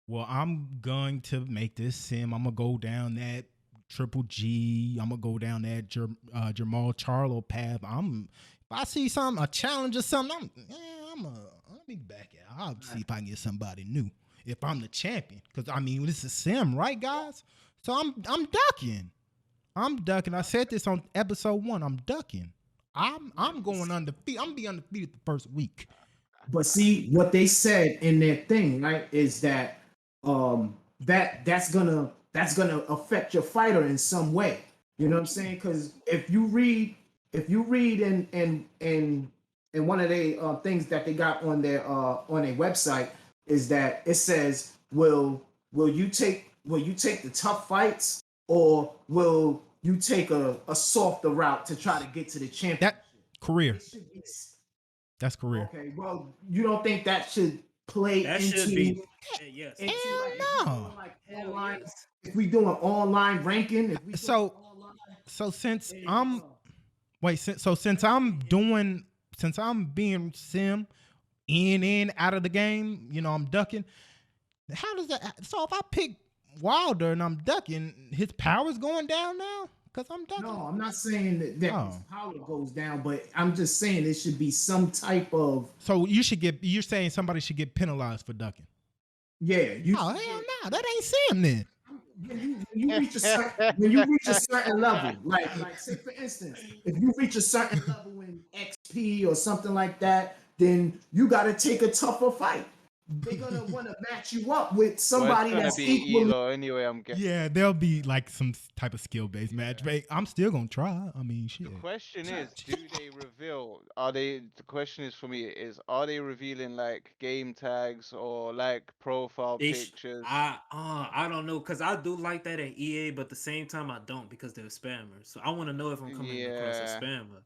Well, I'm going to make this sim. I'm going to go down that Triple G. I'm gonna go down that Jamal Charlo path. If I see a challenge or something, I'll be back at. I'll see if I can get somebody new. If I'm the champion, because this is sim, right, guys? So I'm ducking. I said this on episode 1. I'm ducking. I'm going undefeated. I'm gonna be undefeated the first week. But see what they said in their thing, right? Is that that's gonna affect your fighter in some way. You know what I'm saying? Because if you read in one of the things that they got on their website is that it says, will you take the tough fights, or will you take a softer route to try to get to the championship? That career. It should be, That's career. okay, well, you don't think that should play That into should be yes. into like, No. like Hell online, yes. if we doing online ranking, if we doing So online, since and, I'm since I'm being sim in and out of the game, you know, I'm ducking. How does that? So if I pick Wilder and I'm ducking, his power's going down now because I'm ducking. no, I'm not saying that Oh. his power goes down, but I'm just saying it should be some type of, So you're saying somebody should get penalized for ducking? yeah. You Oh should hell get- no, that ain't Sim then. when you reach a certain level, like say for instance, if you reach a certain level in XP or something like that, then you got to take a tougher fight. They're gonna want to match you up with somebody well, that's it's gonna be equally. Elo anyway. I'm guessing. Yeah, there'll be like some type of skill based match, but I'm still gonna try. I mean, shit. The question is, do they reveal? The question is for me is, are they revealing like game tags or like profile pictures? I don't know, because I do like that at EA, but at the same time I don't, because they're spammers. So I want to know if I'm coming across a Yeah. spammer.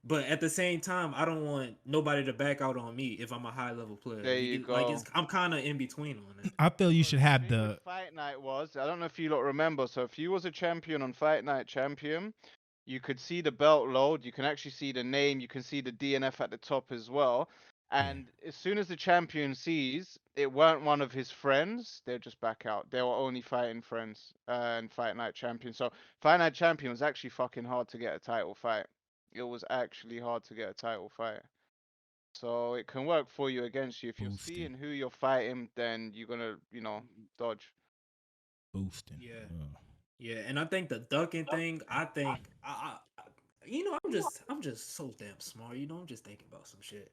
But at the same time, I don't want nobody to back out on me if I'm a high level player. There you Like go. I'm kind of in between on it. I feel you Because should the have thing the. with Fight Night was, I don't know if you lot remember. So if you was a champion on Fight Night Champion, you could see the belt load. You can actually see the name. You can see the DNF at the top as well. And as soon as the champion sees it weren't one of his friends, they'll just back out. They were only fighting friends and Fight Night Champion. So Fight Night Champion was actually fucking hard to get a title fight. It was actually hard to get a title fight. So it can work for you, against you. If you're Boosting. seeing who you're fighting, then you're gonna, dodge. Boosting. Yeah. Yeah, and I think the ducking thing, I think I'm just so damn smart. I'm just thinking about some shit.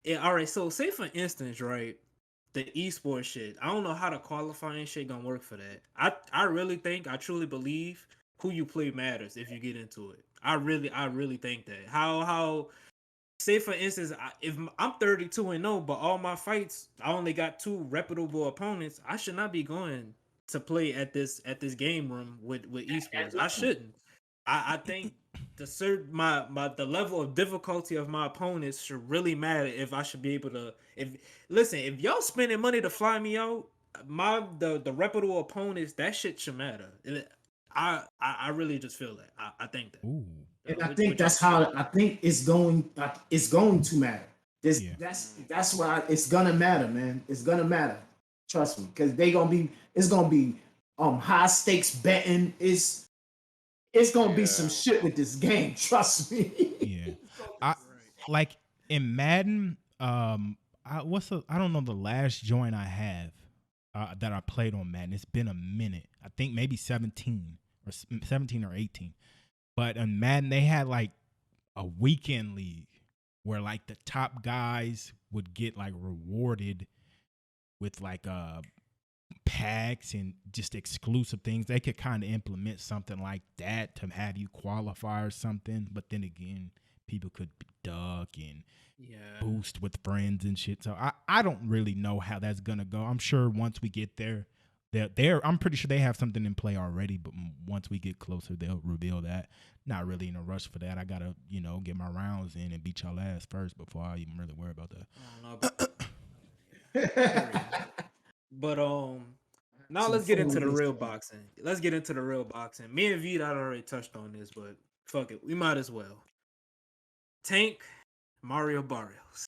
Yeah, all right. So say for instance, right, the esports shit. I don't know how the qualifying shit gonna work for that. I truly believe who you play matters if you get into it. I really think that. How say for instance, if I'm 32-0, but all my fights I only got 2 reputable opponents, I should not be going to play at this game room with esports. I shouldn't. I think the level of difficulty of my opponents should really matter if I should be able to. If y'all spending money to fly me out, the reputable opponents, that shit should matter. I really just feel that. I think that. Ooh. And I think that's how I think it's going to matter. Yeah. That's why it's gonna matter, man. It's gonna matter. Trust me, because it's gonna be high stakes betting. It's gonna be some shit with this game. Trust me. Yeah. I like in Madden. I don't know the last joint I have that I played on Madden. It's been a minute. I think maybe 17 or 18. But in Madden, they had like a weekend league where like the top guys would get like rewarded with like packs and just exclusive things. They could kind of implement something like that to have you qualify or something. But then again, people could duck and boost with friends and shit. So I don't really know how that's gonna go. I'm sure once we get there, I'm pretty sure they have something in play already, but once we get closer, they'll reveal that. Not really in a rush for that. I gotta, get my rounds in and beat y'all ass first before I even really worry about that. I don't know about But now let's get into the real boxing. Me and Vita already touched on this, but fuck it, we might as well. Tank Mario Barrios.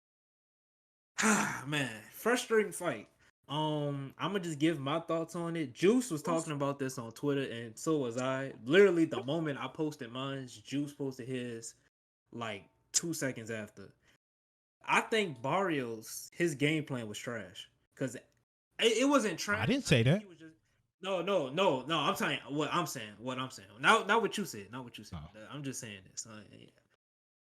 Man, frustrating fight. I'm gonna just give my thoughts on it. Juice was talking about this on Twitter, and so was I. Literally, the moment I posted mine, Juice posted his like 2 seconds after. I think Barrios, his game plan was trash, because it wasn't trash. I didn't say that. He was just, no. I'm saying what I'm saying. Not what you said. Not what you said. Oh. I'm just saying this.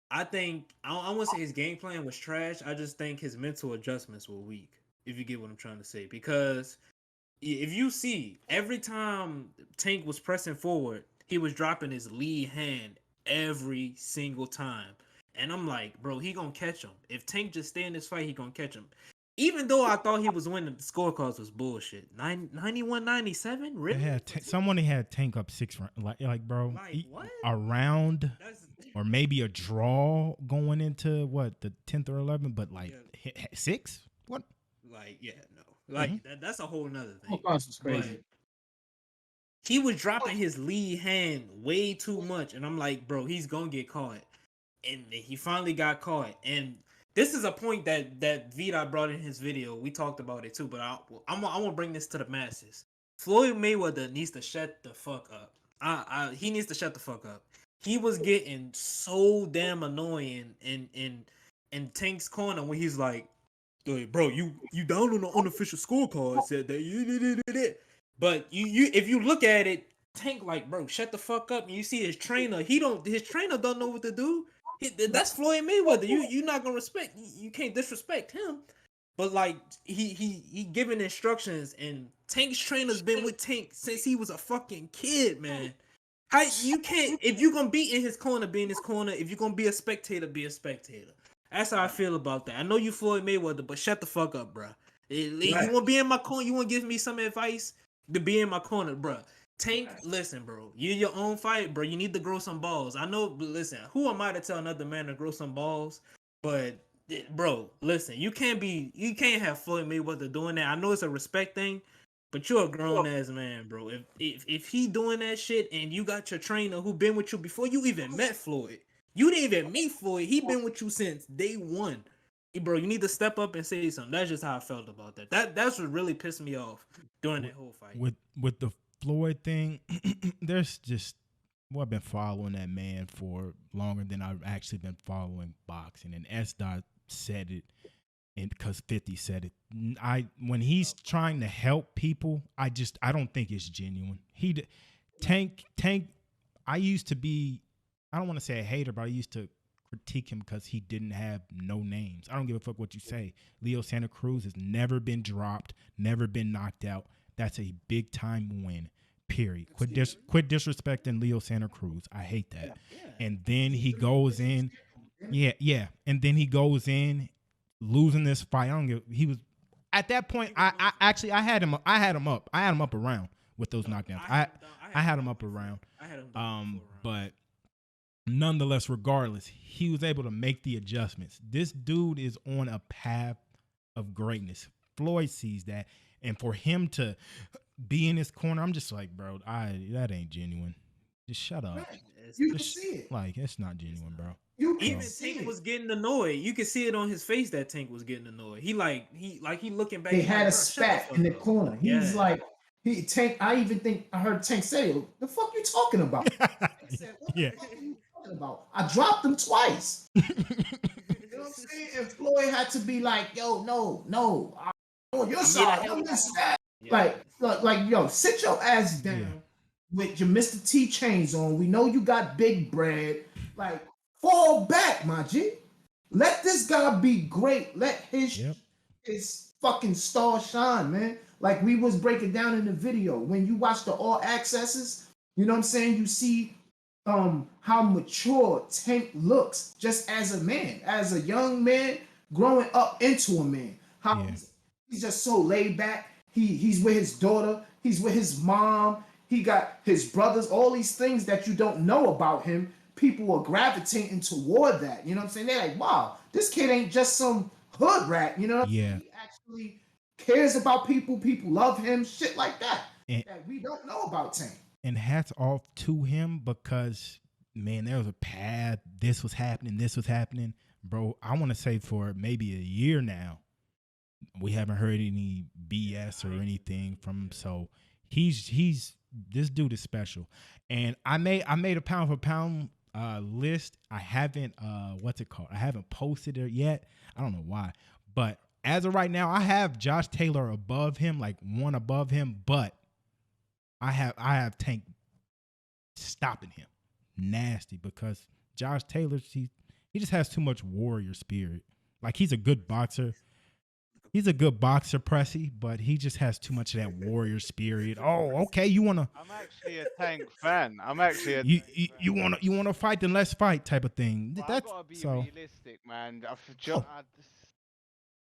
I think I won't say his game plan was trash. I just think his mental adjustments were weak. If you get what I'm trying to say, because if you see every time Tank was pressing forward, he was dropping his lead hand every single time. And I'm like, bro, he gonna catch him. If Tank just stay in this fight, he gonna catch him. Even though I thought he was winning, the scorecards was bullshit. 91-97? Really? Someone had Tank up 6 rounds. Like bro, Like, what? a round That's or maybe a draw going into what, the 10th or 11th, but like 6? What? like, yeah, no. Like, that's a whole nother thing. Scorecards was crazy. But he was dropping his lead hand way too much. And I'm like, bro, he's gonna get caught. And he finally got caught. And this is a point that Vdot brought in his video. We talked about it too, but I'm gonna bring this to the masses. Floyd Mayweather needs to shut the fuck up. He needs to shut the fuck up. He was getting so damn annoying in Tank's corner when he's like, "Hey, bro, you down on the unofficial scorecard said that you did it." But you if you look at it, Tank like, bro, shut the fuck up. And you see his trainer, his trainer don't know what to do. That's Floyd Mayweather. You not gonna respect. You can't disrespect him. But like he giving instructions, and Tank's trainer's been with Tank since he was a fucking kid, man. How you can't, if you gonna be in his corner, be in his corner. If you gonna be a spectator, be a spectator. That's how I feel about that. I know you Floyd Mayweather, but shut the fuck up, bro. You wanna be in my corner? You wanna give me some advice to be in my corner, bro? Tank, listen, bro. You're your own fight, bro. You need to grow some balls. I know, but listen, who am I to tell another man to grow some balls? But bro, listen, you can't have Floyd Mayweather doing that. I know it's a respect thing, but you're a grown ass man, bro. If he doing that shit and you got your trainer who been with you before you even met Floyd, you didn't even meet Floyd. He been with you since day one. Bro, you need to step up and say something. That's just how I felt about that. That's what really pissed me off during that whole fight. With the Floyd thing, there's just, I've been following that man for longer than I've actually been following boxing. And Sdot said it, and because 50 said it. When he's trying to help people, I don't think it's genuine. Tank. I used to be, I don't want to say a hater, but I used to critique him because he didn't have no names. I don't give a fuck what you say. Leo Santa Cruz has never been dropped, never been knocked out. That's a big time win. Period. Quit disrespecting Leo Santa Cruz. I hate that. And then he goes in. Yeah. And then he goes in losing this fight. He was at that point. I had him up. I had him up around with those knockdowns. I had him up around. But nonetheless, regardless, he was able to make the adjustments. This dude is on a path of greatness. Floyd sees that. And for him to be in his corner, I'm just like, bro, that ain't genuine. Just shut up. Right. You can see it. Like, it's not genuine, bro. Even Tank was getting annoyed. You could see it on his face that Tank was getting annoyed. He looking back. They had a spat in the corner. He was like, Tank. I even think I heard Tank say, "The fuck you talking about?" I said, "What the fuck are you talking about?" I dropped him twice. You know what I'm saying? And Floyd had to be like, "Yo, no, I'm on your side. I'm this side." Like, yo, sit your ass down with your Mr. T chains on. We know you got big bread. Like, fall back, my G. Let this guy be great. Let his fucking star shine, man. Like we was breaking down in the video. When you watch the all accesses, you know what I'm saying? You see how mature Tank looks just as a man, as a young man growing up into a man. How he's just so laid back. He's with his daughter. He's with his mom. He got his brothers. All these things that you don't know about him. People are gravitating toward that. You know what I'm saying? They're like, wow, this kid ain't just some hood rat. You know what I'm saying? He actually cares about people. People love him. Shit like that. That we don't know about Tank. And hats off to him because, man, there was a path. This was happening. Bro, I want to say for maybe a year now, we haven't heard any BS or anything from him. So he's this dude is special. And I made a pound for pound list. I haven't what's it called? I haven't posted it yet. I don't know why. But as of right now, I have Josh Taylor above him, like one above him, but I have Tank stopping him. Nasty, because Josh Taylor, he just has too much warrior spirit. Like, he's a good boxer. He's a good boxer, Presi, but he just has too much of that warrior spirit. Oh, okay, you wanna I'm actually a Tank fan. I'm actually a you Tank you, fan. you wanna you wanna fight, then let's fight type of thing. But I That's gotta be so. realistic, man. Oh,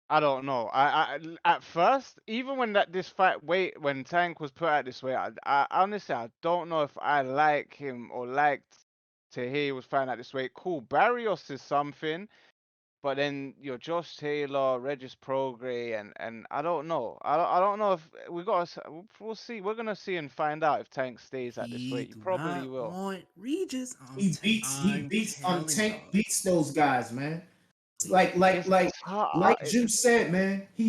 I don't know. At first, even when this fight when Tank was put out this way, I honestly I don't know if I like him or liked to hear he was fighting out this way. Cool, Barrios is something, but then your Josh Taylor, Regis Progre, and I don't know. I don't know if we'll see. We're gonna see and find out if Tank stays at this He weight. He do probably not will. want Regis. He I'm beats telling Tank y'all. beats those guys, man. It's hard. Juice said, man. No,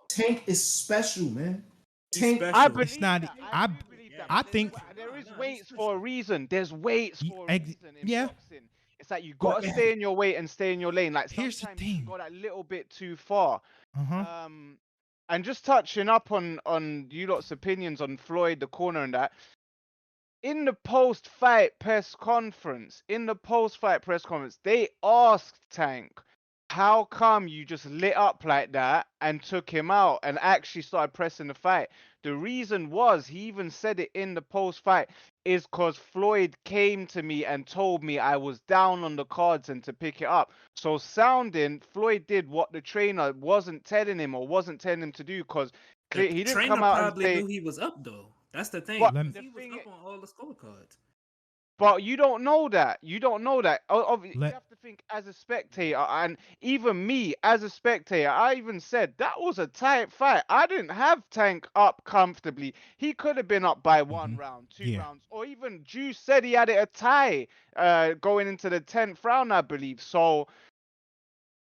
Tank is special, man. he's Tank. I special. it's believe not. that. I I do believe that. I But think. there is Nah, he's weights for a special. reason. There's weights for a reason in Yeah. boxing. It's like you But gotta stay in your weight and stay in your lane. Like Here's the sometimes you can thing. go that little bit too far. Uh-huh. And just touching up on you lot's opinions on Floyd, the corner, and that. In the post-fight press conference, they asked Tank, how come you just lit up like that and took him out and actually started pressing the fight? The reason was, he even said it in the post-fight, is because Floyd came to me and told me I was down on the cards and to pick it up. So sounding, Floyd did what the trainer wasn't telling him or wasn't telling him to do, because The he didn't trainer come out and probably say, knew he was up though. That's the thing. but Let me- He was thing up on all the scorecards. But you don't know that. You don't know that. You Let have to think as a spectator, and even me as a spectator, I even said that was a tight fight. I didn't have Tank up comfortably. He could have been up by one round, two Yeah. rounds, or even Juice said he had it a tie going into the 10th round, I believe. So,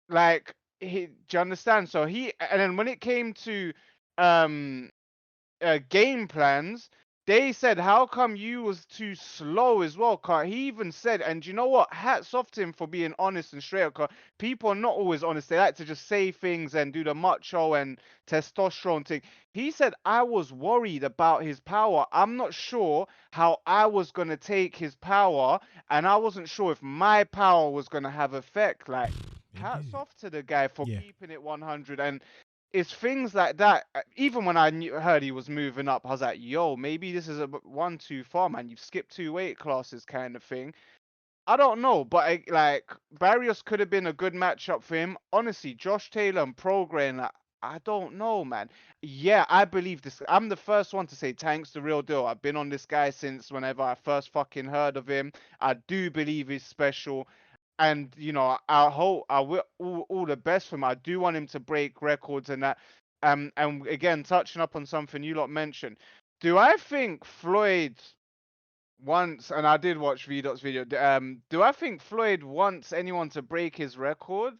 like, do you understand? So and then when it came to um game plans, they said, how come you was too slow as well? Cause he even said, and you know what? Hats off to him for being honest and straight up. Cause people are not always honest. They like to just say things and do the macho and testosterone thing. He said, I was worried about his power. I'm not sure how I was gonna take his power, and I wasn't sure if my power was gonna have effect. Like, It hats did. off to the guy for Yeah. keeping it 100. And it's things like that. Even when I heard he was moving up, I was like, yo, maybe this is one too far, man. You've skipped 2 weight classes kind of thing. I don't know, but like, Barrios could have been a good matchup for him. Honestly, Josh Taylor and Progre, like, I don't know, man. Yeah, I believe this. I'm the first one to say Tank's the real deal. I've been on this guy since whenever I first fucking heard of him. I do believe he's special. And I hope I will all the best for him. I do want him to break records and that. And again, touching up on something you lot mentioned, do I think Floyd wants? And I did watch Vdot's video. Do I think Floyd wants anyone to break his record?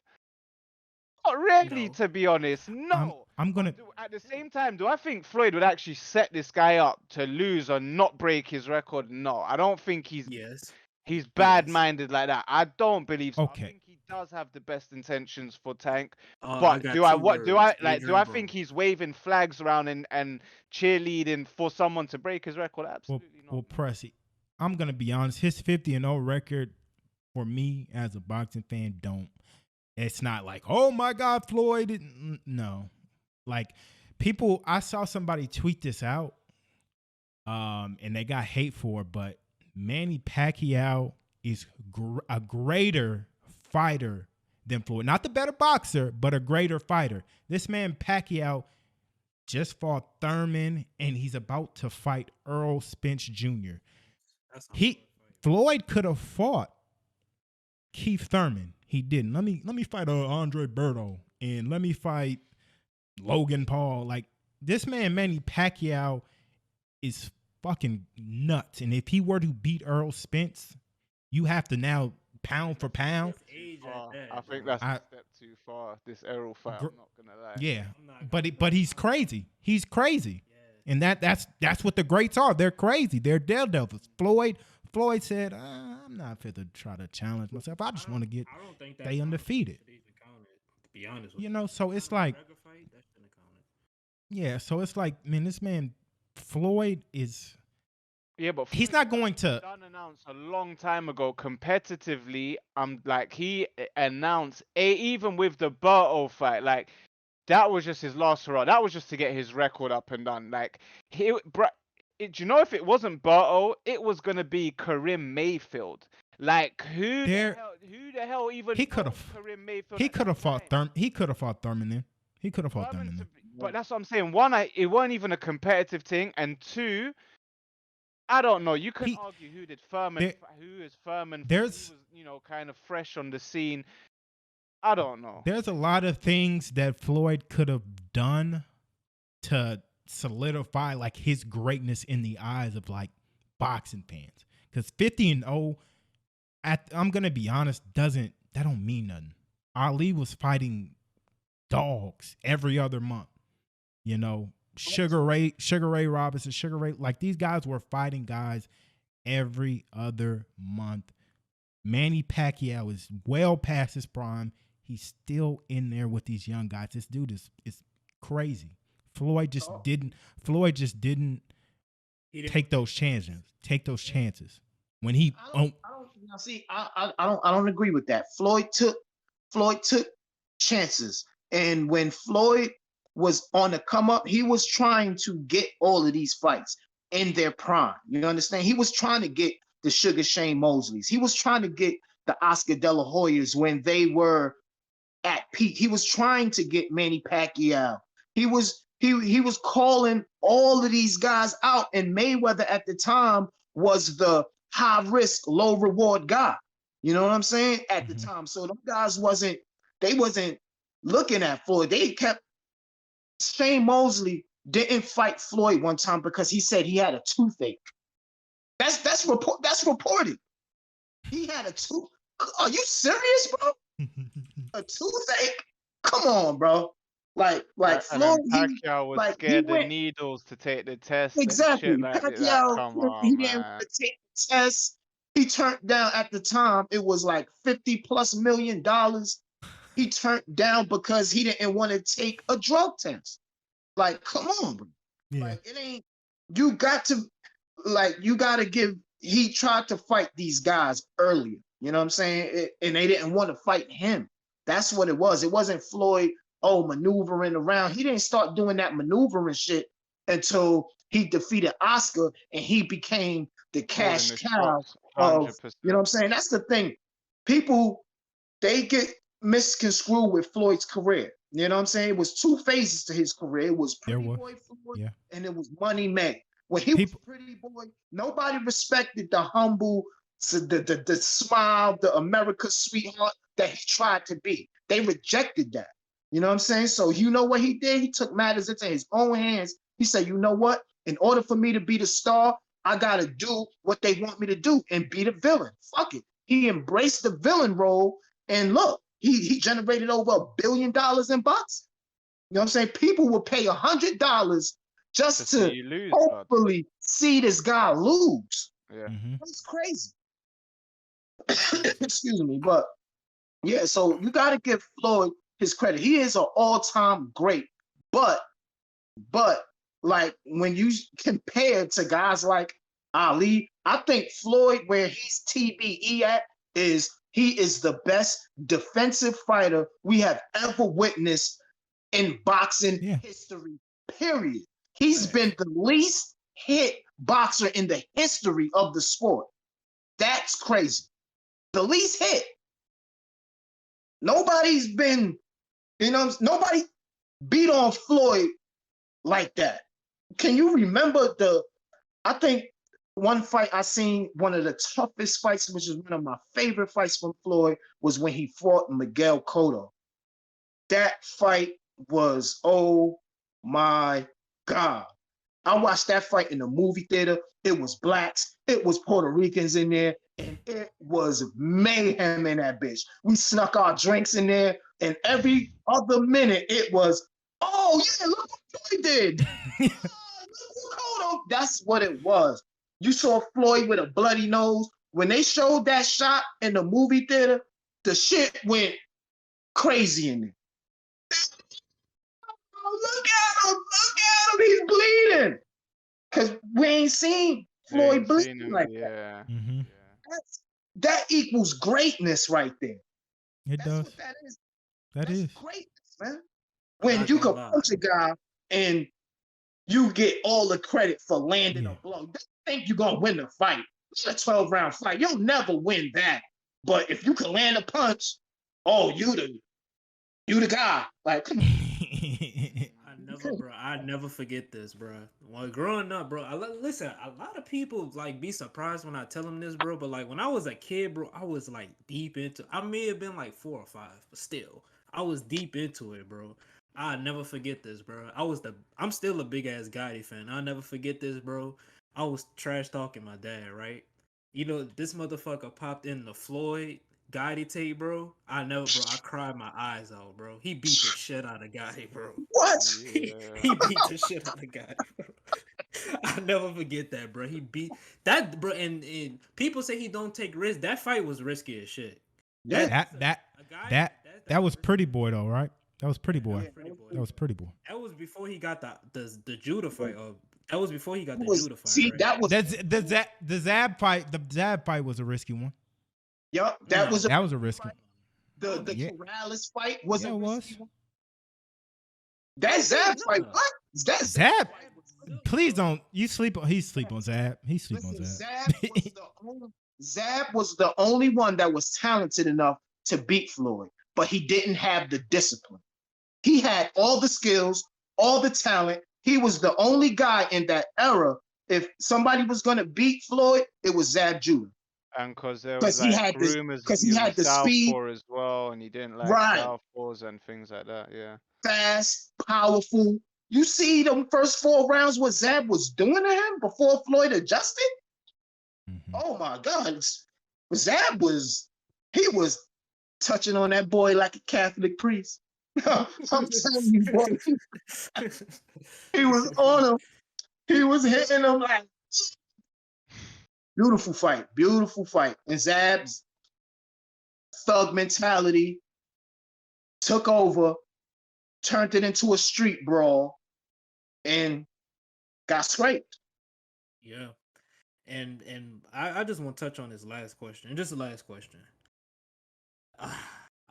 Not really, No. to be honest. No. I'm gonna. At the same time, do I think Floyd would actually set this guy up to lose or not break his record? No, I don't think he's Yes. bad-minded like that. I don't believe so. I Okay. think he does have the best intentions for Tank. I But got do I two what do words. I like? Do Adrian I Broner. think he's waving flags around and cheerleading for someone to break his record? Well, Absolutely not. well, Presi, I'm gonna be honest. His 50-0 record for me as a boxing fan don't. It's not like, oh my God, Floyd. No, like people. I saw somebody tweet this out, and they got hate for it, but Manny Pacquiao is a greater fighter than Floyd. Not the better boxer, but a greater fighter. This man Pacquiao just fought Thurman, and he's about to fight Earl Spence Jr. That's a hard fight. Floyd could have fought Keith Thurman. He didn't. Let me fight Andre Berto, and let me fight Logan Paul. Like, this man Manny Pacquiao is fucking nuts. And if he were to beat Earl Spence, you have to now pound for pound. That's age Oh, at that, I think bro. that's a step too far. This Errol fight, I'm not gonna lie. Yeah, I'm not gonna but he's crazy. He's crazy, Yeah. and that's what the greats are. They're crazy. They're daredevils. Floyd said, "I'm not fit to try to challenge myself. I just want to get I don't think they undefeated." should even count it, to be honest with You know, so it's like, Mega fight, that shouldn't count it. yeah. So it's like, man, this man Floyd is. Yeah, but He's not going to. done announced a long time ago competitively. Like he announced even with the Berto fight, like that was just his last hurrah. That was just to get his record up and done. Like do you know, if it wasn't Berto, it was gonna be Karim Mayfield. Like who the hell even He could knows have. Karim Mayfield? He at could have that fought time? He could have fought Thurman then. He could have fought Thurman Thurman to then. But that's what I'm saying. One, it weren't even a competitive thing, and two, I don't know. You can argue who is Furman, who There's was, kind of fresh on the scene. I don't know. There's a lot of things that Floyd could have done to solidify like his greatness in the eyes of like boxing fans. Because 50-0, I'm gonna be honest, that don't mean nothing. Ali was fighting dogs every other month. You know, Sugar Ray Robinson, Sugar Ray, like these guys were fighting guys every other month. Manny Pacquiao is well past his prime. He's still in there with these young guys. This dude is crazy. Floyd just didn't take those chances. When he I don't agree with that. Floyd took chances, and when Floyd was on the come up, he was trying to get all of these fights in their prime. You understand? He was trying to get the Sugar Shane Mosleys. He was trying to get the Oscar De La Hoyas when they were at peak. He was trying to get Manny Pacquiao. He was calling all of these guys out, and Mayweather at the time was the high risk, low reward guy. You know what I'm saying? At the time. So those guys wasn't looking at Floyd. They kept Shane Mosley didn't fight Floyd one time because he said he had a toothache. That's reported. He had a tooth. Are you serious, bro? A toothache? Come on, bro. Like Floyd, Pacquiao was scared of needles to take the test. Exactly. And shit like Pacquiao, that. he didn't want to take the test. He turned down at the time. It was like $50+ million. He turned down because he didn't want to take a drug test. Like, come on, bro. Yeah. Like, it ain't. You got to give. He tried to fight these guys earlier. You know what I'm saying? And they didn't want to fight him. That's what it was. It wasn't Floyd, maneuvering around. He didn't start doing that maneuvering shit until he defeated Oscar and he became the cash cow of, you know what I'm saying? That's the thing. People, they get misconstrued with Floyd's career. You know what I'm saying? It was two phases to his career. It was Pretty Boy Floyd, and it was Money Man. When he was Pretty Boy, nobody respected the humble, the smile, the America sweetheart that he tried to be. They rejected that. You know what I'm saying? So you know what he did? He took matters into his own hands. He said, you know what? In order for me to be the star, I got to do what they want me to do and be the villain. Fuck it. He embraced the villain role, and look, he generated over $1 billion in boxing. You know what I'm saying? People will pay $100 just to hopefully see this guy lose. Yeah. That's crazy. Excuse me. But yeah, so you got to give Floyd his credit. He is an all-time great. But like when you compare to guys like Ali, I think Floyd, where he's TBE at, is he is the best defensive fighter we have ever witnessed in boxing history, period. He's been the least hit boxer in the history of the sport. That's crazy. The least hit. Nobody's been, nobody beat on Floyd like that. Can you remember I think one fight I seen, one of the toughest fights, which is one of my favorite fights from Floyd, was when he fought Miguel Cotto. That fight was, oh my God. I watched that fight in the movie theater. It was blacks, it was Puerto Ricans in there, and it was mayhem in that bitch. We snuck our drinks in there, and every other minute it was, oh yeah, look what Floyd did. Look what Cotto. That's what it was. You saw Floyd with a bloody nose. When they showed that shot in the movie theater, the shit went crazy in there. Oh, look at him, he's bleeding. Because we ain't seen Floyd bleeding like that. Mm-hmm. That equals greatness right there. It does. What that is. That's greatness, man. when Not you gonna could lie. punch a guy and you get all the credit for landing Yeah. a blow. Don't think you're gonna win the fight. It's a 12-round fight. You'll never win that. But if you can land a punch, oh, you the guy. Like, come on. I never forget this, bro. When growing up, bro, listen, a lot of people like be surprised when I tell them this, bro. But like when I was a kid, bro, I was like deep into. I may have been like 4 or 5, but still, I was deep into it, bro. I never forget this, bro. I'm still a big ass Gotti fan. I'll never forget this, bro. I was trash talking my dad, right? You know, this motherfucker popped in the Floyd Gotti tape, bro. I cried my eyes out, bro. He beat the shit out of Gotti, bro. What? Yeah. He beat the shit out of Gotti, bro. I'll never forget that, bro. He beat that, bro. And people say he don't take risks. That fight was risky as shit. Yeah. That was Pretty Boy though, right? That was Pretty Boy. That was Pretty Boy. That was before he got the Judah fight. That was before he got the Judah fight. See, right? that was The Zab fight. The Zab fight was a risky one. yup. That was That was a risky. the Yeah. Corrales fight was Yeah, a it risky was. one. That Zab fight, what? That Zab. Please don't. You sleep on. He sleep on Zab. He sleep on Listen, Zab. Zab was the only one that was talented enough to beat Floyd, but he didn't have the discipline. He had all the skills, all the talent. He was the only guy in that era. If somebody was gonna beat Floyd, it was Zab Judah. And because there 'Cause was he like had this- rumors 'cause that he he had was the speed. southpaw as well, and he didn't like Right. southpaws and things like that. Yeah. Fast, powerful. You see them first 4 rounds what Zab was doing to him before Floyd adjusted? Mhm. Oh my God. Zab was touching on that boy like a Catholic priest. I'm telling you, boy. He was on him. He was hitting him like beautiful fight. And Zab's thug mentality took over, turned it into a street brawl, and got scraped. Yeah. And I just want to touch on this last question. Just the last question. I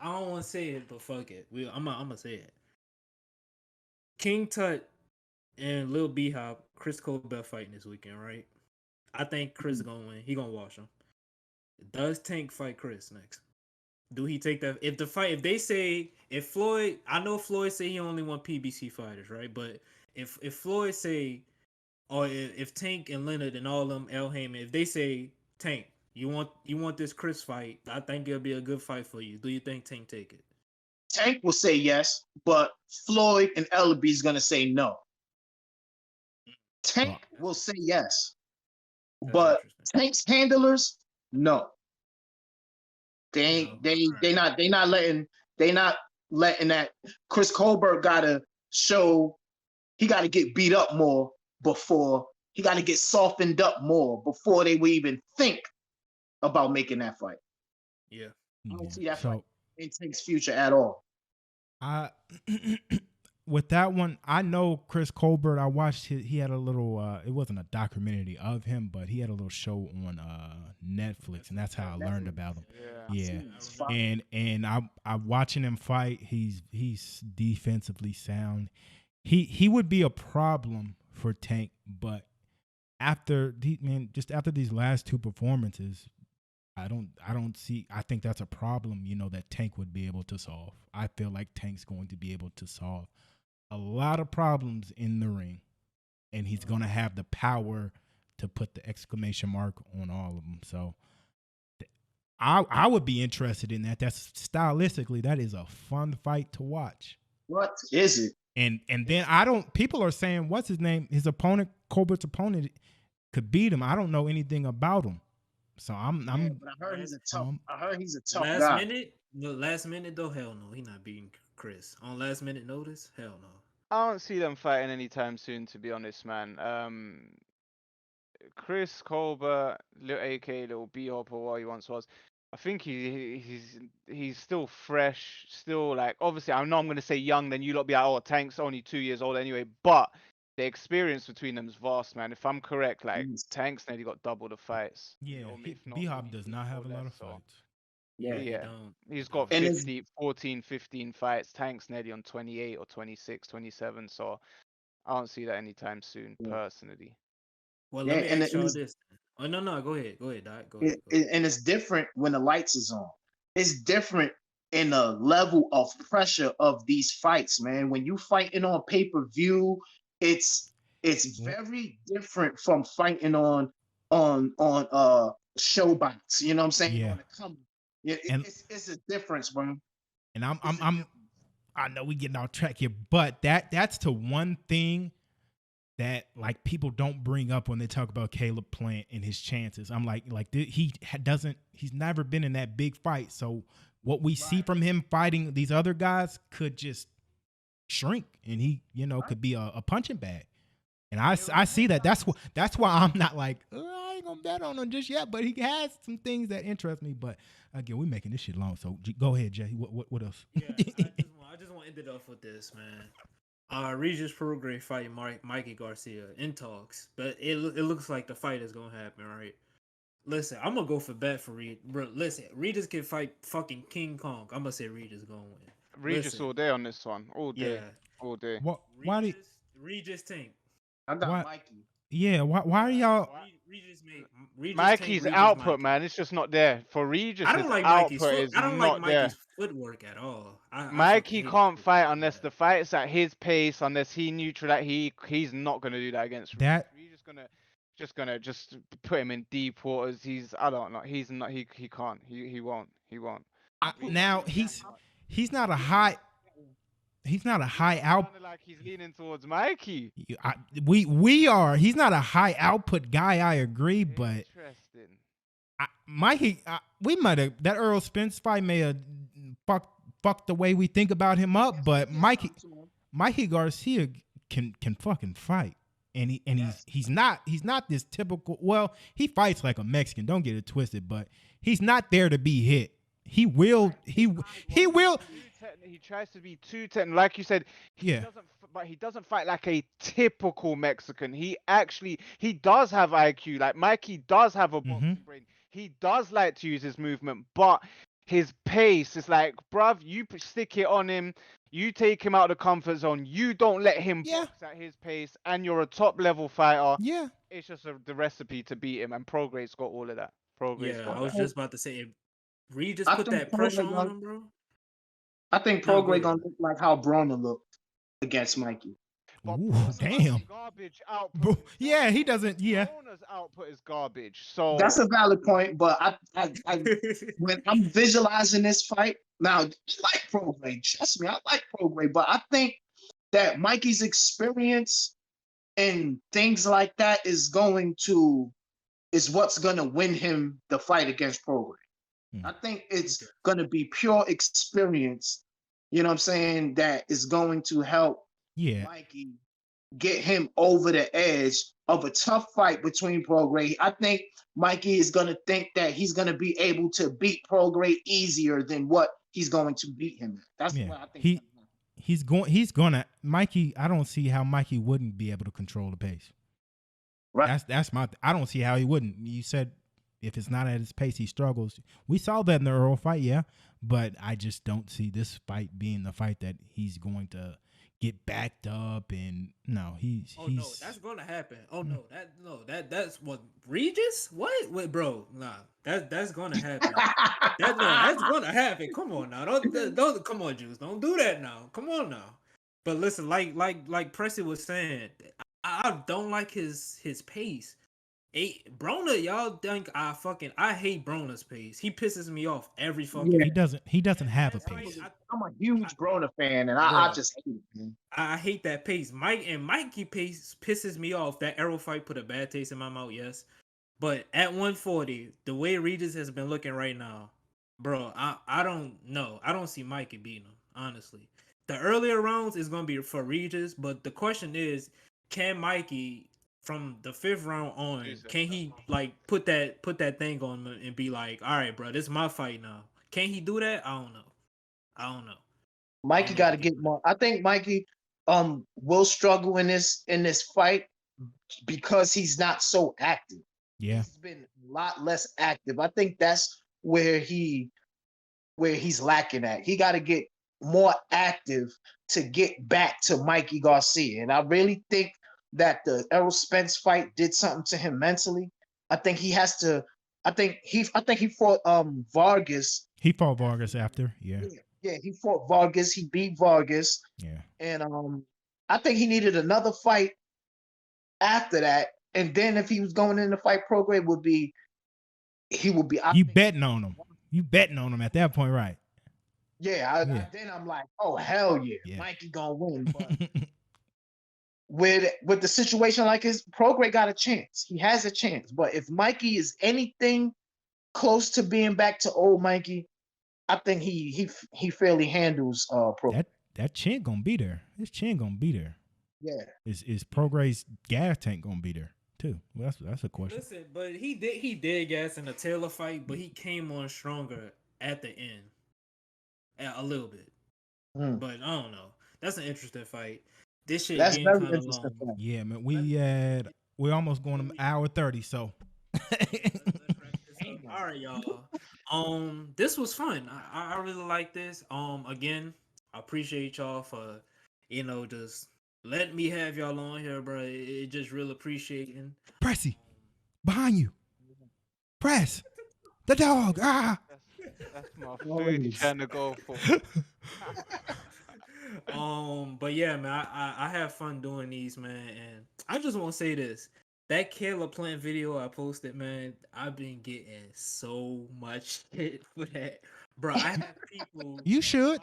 don't want to say it, but fuck it. I'm gonna say it. King Tut and Lil B Hop, Chris Colbert fighting this weekend, right? I think Chris is gonna win. He gonna wash him. Does Tank fight Chris next? Do he take that? If they say if Floyd, I know Floyd say he only want PBC fighters, right? But if Floyd say, or if Tank and Leonard and all them El Heyman, if they say Tank, you want this Chris fight, I think it'll be a good fight for you. Do you think Tank take it? Tank will say yes, but Floyd and Ellaby is gonna say no. Tank will say yes, That's but interesting. Tank's handlers, no. They No. not letting that. Chris Colbert gotta show he gotta get beat up more before he gotta get softened up more before they would even think about making that fight. Yeah. I don't see that So fight in Tank's future at all. I with that one, I know Chris Colbert. I watched he had a little it wasn't a documentary of him, but he had a little show on Netflix, and that's how I learned about him. Yeah. And I'm watching him fight. He's defensively sound. He would be a problem for Tank, but after these last 2 performances, I think that's a problem, that Tank would be able to solve. I feel like Tank's going to be able to solve a lot of problems in the ring, and he's going to have the power to put the exclamation mark on all of them. So I would be interested in that. That's stylistically, that is a fun fight to watch. What is it? And then people are saying, what's his name? His opponent, Colbert's opponent, could beat him. I don't know anything about him. So But I heard he's a tough last guy. last minute though, hell no, he not beating Chris on last minute notice. Hell no. I don't see them fighting anytime soon, to be honest, man. Chris Colbert, little AK, little B-Hop, or what he once was. I think he's still fresh, still like, obviously I know I'm gonna say young, then you lot be like, oh, Tank's only 2 years old anyway, but the experience between them is vast, man. If I'm correct, like Tank's nearly got double the fights. Yeah, or if not B-Hop more, does even not have a more lot less, of so fights. Yeah, But he yeah, don't. he's got And it's 14, 15 fights. Tank's nearly on 28 or 26, 27. So I don't see that anytime soon, yeah, personally. Well, yeah, let me and ask y'all this. Oh no, go ahead, Doc. Go ahead. and it's different when the lights is on. It's different in the level of pressure of these fights, man. When you fighting on pay-per-view, it's very different from fighting on showbox. You know what I'm saying? Yeah. On the come, yeah, And it's a difference, bro. and It's a I'm difference. I know we getting off track here, but that's the one thing that like people don't bring up when they talk about Caleb Plant and his chances. I'm like he's never been in that big fight. So what we see from him fighting these other guys could just shrink, and he could be a punching bag. And I see that. That's why I'm not like, I ain't gonna bet on him just yet. But he has some things that interest me. But again, we're making this shit long. So go ahead, Jay. What else? Yeah, I just want to end it off with this, man. Regis Prograis fighting Mikey Garcia in talks, but it looks like the fight is gonna happen, right? Listen, I'm gonna go for bet for Regis. Bro, listen, Regis can fight fucking King Kong. I'm gonna say Regis gonna win. Regis Listen, all day on this one. All day. yeah, All day. Why do Regis Tank. I got What? Mikey. yeah? Why are y'all? Regis Mikey's Tank, output, Mikey. man, it's just not there. For Regis, I his don't like Mikey's output foot. is I don't not like there. Mikey's footwork at all. I fucking Mikey hate his can't fight footwork, unless yeah. the fight's at his pace, unless he neutral he's not gonna do that against Regis. That Regis gonna put him in deep waters. I don't know. He's not he can't. He won't. Regis now is too much. he's not a high out. Sounded like he's leaning towards Mikey. We are. He's not a high output guy. I agree, but Interesting. Mikey, we might have that Earl Spence fight may have fucked the way we think about him up. But Mikey Garcia can fucking fight, and he's not this typical. Well, he fights like a Mexican. Don't get it twisted, but he's not there to be hit. He will. He will. He tries to be too technical, like you said. Yeah. But he doesn't fight like a typical Mexican. He does have IQ. Like Mikey does have a boxing brain. He does like to use his movement, but his pace is like, bruv, you stick it on him. You take him out of the comfort zone. You don't let him box at his pace, and you're a top level fighter. Yeah. It's just the recipe to beat him, and Prograis got all of that. I was just about to say, if Regis I put think that pressure Prograis on him, bro. I think No, go Prograis ahead. gonna look like how Broner looked against Mikey. But Ooh, Broner's damn. garbage output. Yeah, he doesn't. Yeah. Broner's output is garbage. So That's a valid point, but I when I'm visualizing this fight, now I like Prograis. Trust me, I like Prograis, but I think that Mikey's experience and things like that is what's gonna win him the fight against Prograis. I think it's gonna be pure experience, you know what I'm saying, that is going to help Mikey get him over the edge of a tough fight between Prograis. I think Mikey is gonna think that he's gonna be able to beat Prograis easier than what he's going to beat him at. That's what I think. He's gonna Mikey. I don't see how Mikey wouldn't be able to control the pace. Right. That's my. I don't see how he wouldn't. You said if it's not at his pace, he struggles. We saw that in the Earl fight, yeah, but I just don't see this fight being the fight that he's going to get backed up and no, he's. No, that's gonna happen. That's what Regis? What? Wait, bro, nah, that's gonna happen. That's gonna happen. Come on now, don't come on, Juice, don't do that now. Come on now. But listen, like Presi was saying, I don't like his pace. Broner, y'all think I hate Broner's pace. He pisses me off every fucking. He doesn't have a pace. I'm a huge Broner fan, and I just hate it, man. I hate that pace. Mikey pace pisses me off. That Arrow fight put a bad taste in my mouth, yes. But at 140, the way Regis has been looking right now, bro, I don't know. I don't see Mikey beating him, honestly. The earlier rounds is gonna be for Regis, but the question is, can Mikey from the 5th round on, can he like put that thing on him and be like, all right, bro, this is my fight now? Can he do that? I don't know. Mikey got to get more. I think Mikey will struggle in this fight because he's not so active. Yeah, he's been a lot less active. I think that's where he where he's lacking at. He got to get more active to get back to Mikey Garcia. And I really think that the Errol Spence fight did something to him mentally. I think he has to. I think he fought Vargas. He fought Vargas after, yeah. Yeah, he fought Vargas. He beat Vargas. Yeah. And I think he needed another fight after that. And then if he was going in the fight program, he would be. You betting on him. You betting on him at that point, right? Yeah. Then I'm like, oh hell yeah, Mikey gonna win. But with the situation like his, Prograis got a chance. He has a chance. But if Mikey is anything close to being back to old Mikey, I think he fairly handles Prograis. That chin gonna be there. His chin gonna be there. Yeah. Is Prograis' gas tank gonna be there too? Well, that's a question. Listen, but he did gas in the Taylor fight, but he came on stronger at the end, a little bit. But I don't know. That's an interesting fight. This shit That's getting very kind of interesting. long. Yeah, man. We're almost going an hour 30. So. All right, y'all. This was fun. I really like this. Again, I appreciate y'all for just letting me have y'all on here, bro. It just real appreciating. Presi, behind you. Press. The dog. Ah. That's my food you're trying to go for. But yeah, man, I have fun doing these, man, and I just want to say this. That Caleb Plant video I posted, man, I've been getting so much shit for that. Bro, I have people You should.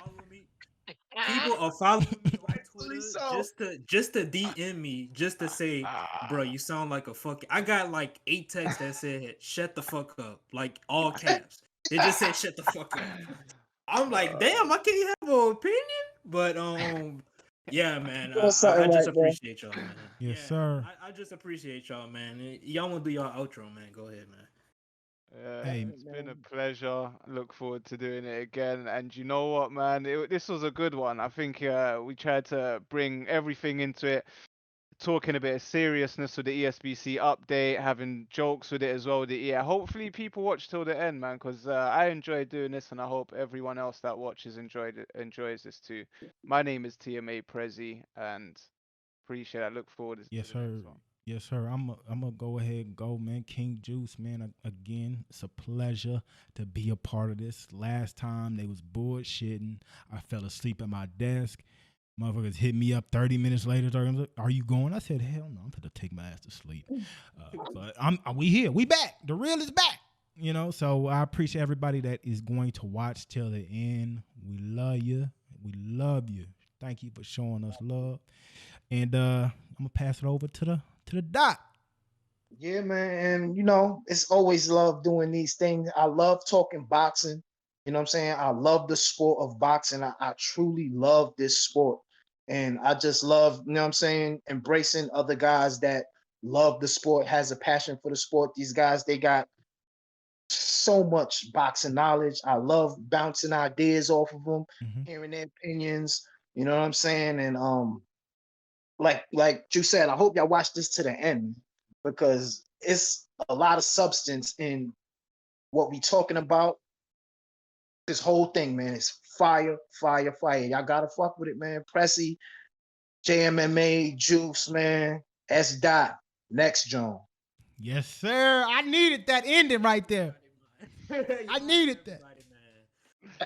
People are following me on Twitter just to DM me, just to say, bro, you sound like a fucking. I got like 8 texts that said, shut the fuck up. Like all caps. They just said shut the fuck up. I'm like, damn, I can't have an opinion. But yeah, man. I just appreciate y'all, man. Yes, sir. I just appreciate y'all, man. Y'all wanna do y'all outro, man. Go ahead, man. Hey, it's been a pleasure. Look forward to doing it again. And you know what, man? This was a good one. I think we tried to bring everything into it, talking a bit of seriousness with the ESBC update, having jokes with it as well. Hopefully people watch till the end, man, because I enjoy doing this, and I hope everyone else that watches enjoys this too. My name is Tmapresi, and appreciate it. I look forward to Yes, sir. Yes, sir. I'm gonna go ahead and go, man. King Juice, man. Again, it's a pleasure to be a part of this. Last time they was bullshitting. I fell asleep at my desk. Motherfuckers hit me up 30 minutes later. Are you going? I said, hell no. I'm gonna take my ass to sleep. But we here. We back. The real is back. So I appreciate everybody that is going to watch till the end. We love you. We love you. Thank you for showing us love. And I'm gonna pass it over to the Dot. Yeah, man. And it's always love doing these things. I love talking boxing. You know what I'm saying? I love the sport of boxing. I truly love this sport. And I just love, you know what I'm saying, embracing other guys that love the sport, has a passion for the sport. These guys, they got so much boxing knowledge. I love bouncing ideas off of them, hearing their opinions. You know what I'm saying? And like you said, I hope y'all watch this to the end, because it's a lot of substance in what we talking about. This whole thing, man, is fire, fire, fire. Y'all gotta fuck with it, man. Presi, JMMA, Juice, man, Sdot, next John. Yes, sir. I needed that ending right there. I needed that.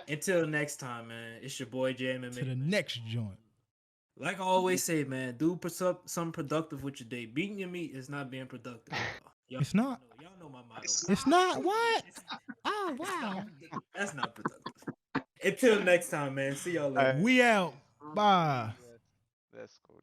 Until next time, man. It's your boy JMMA. To the next joint. Like I always say, man, do something productive with your day. Beating your meat is not being productive. It's not. Y'all know my motto. It's not. What? Oh, wow. That's not productive. Until next time, man. See y'all later. We out. Bye.